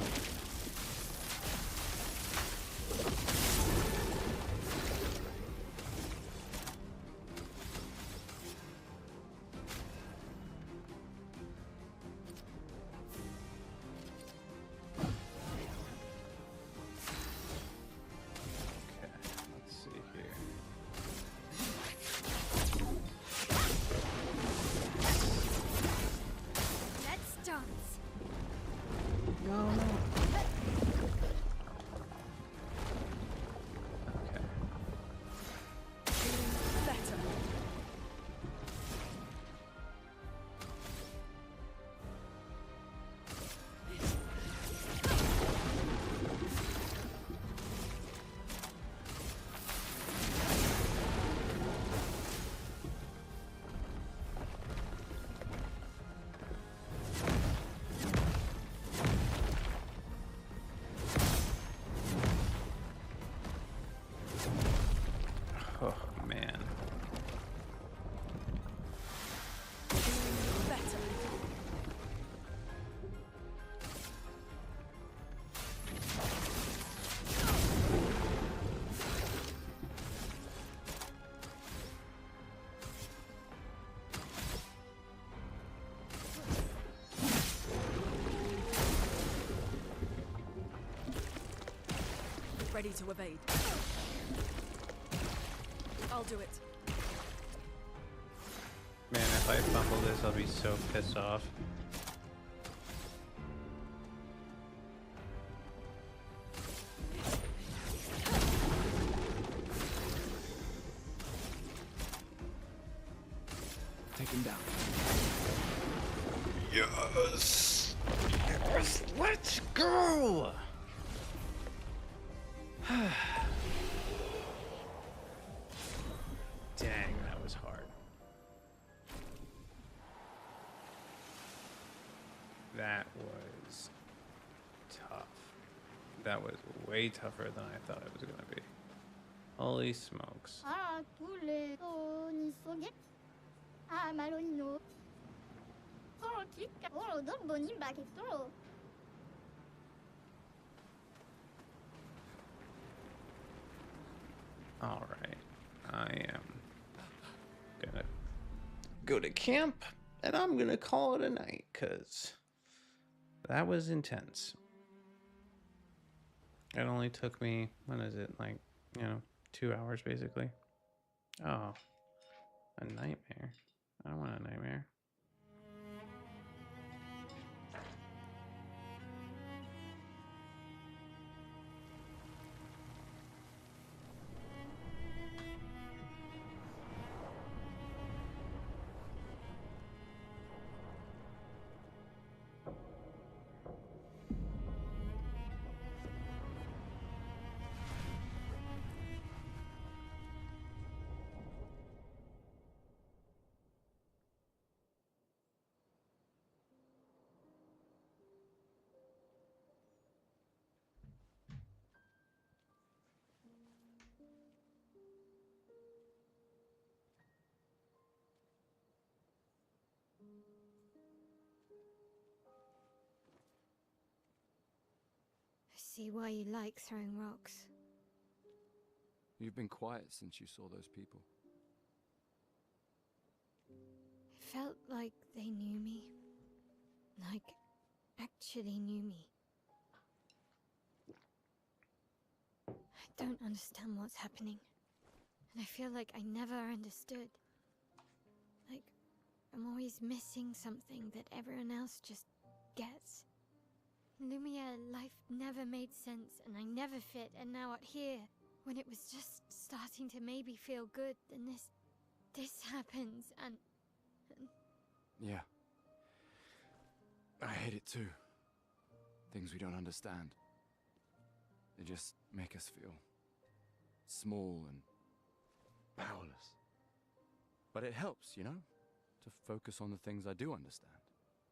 Okay, let's see here. Let's dance. No, no. Okay. Better. Oh, man. Better. Ready to evade. I'll do it. Man, if I fumble this, I'll be so pissed off. Take him down. Yes! Yes! Let's go! Dang, that was hard. That was tough. That was way tougher than I thought it was gonna be. Holy smokes. Ah, tous les soge. Ah, malonino. Toro kika. Toro don bonim back toro. Alright. I am gonna go to camp and I'm gonna call it a night because that was intense. It only took me, what is it, like, 2 hours basically. Oh, a nightmare. I don't want a nightmare. I see why you like throwing rocks. You've been quiet since you saw those people. It felt like they knew me. Like, actually knew me. I don't understand what's happening. And I feel like I never understood. Like, I'm always missing something that everyone else just gets. Lumia, life never made sense, and I never fit, and now out here, when it was just starting to maybe feel good, then this happens, and Yeah. I hate it too. Things we don't understand. They just make us feel small and powerless. But it helps, you know, to focus on the things I do understand,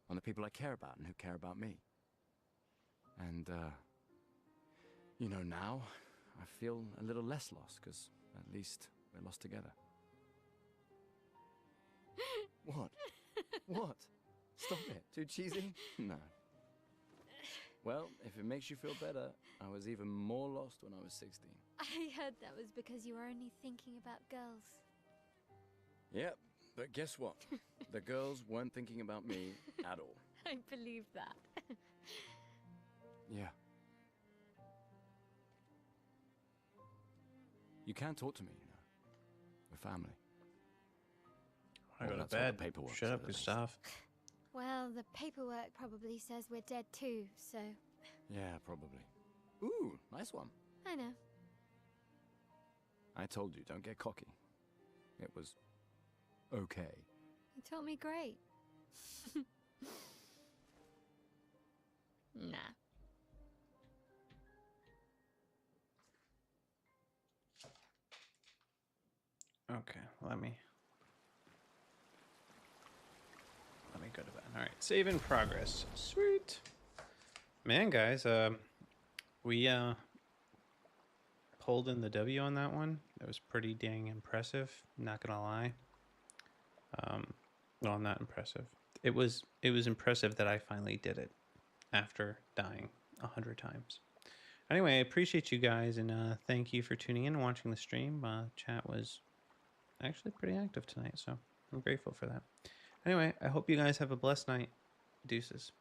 on the people I care about and who care about me. And, you know, now I feel a little less lost, because at least we're lost together. What? What? Stop it. Too cheesy? No. Well, if it makes you feel better, I was even more lost when I was 16. I heard that was because you were only thinking about girls. Yep, but guess what? The girls weren't thinking about me at all. I believe that. Yeah. You can talk to me, you know. We're family. I go Well, to that's what bed. the paperwork Shut said, up, at least. Gustav. Well, the paperwork probably says we're dead too, so Yeah, probably. Ooh, nice one. I know. I told you, don't get cocky. It was okay. You taught me great. Nah. Okay, let me go to bed. All right, save in progress. Sweet. Man, guys, we pulled in the W on that one. That was pretty dang impressive. Not gonna lie. Well, not impressive. It was impressive that I finally did it after dying 100 times. Anyway, I appreciate you guys, and thank you for tuning in and watching the stream. Chat was actually pretty active tonight, so I'm grateful for that. Anyway, I hope you guys have a blessed night. Deuces.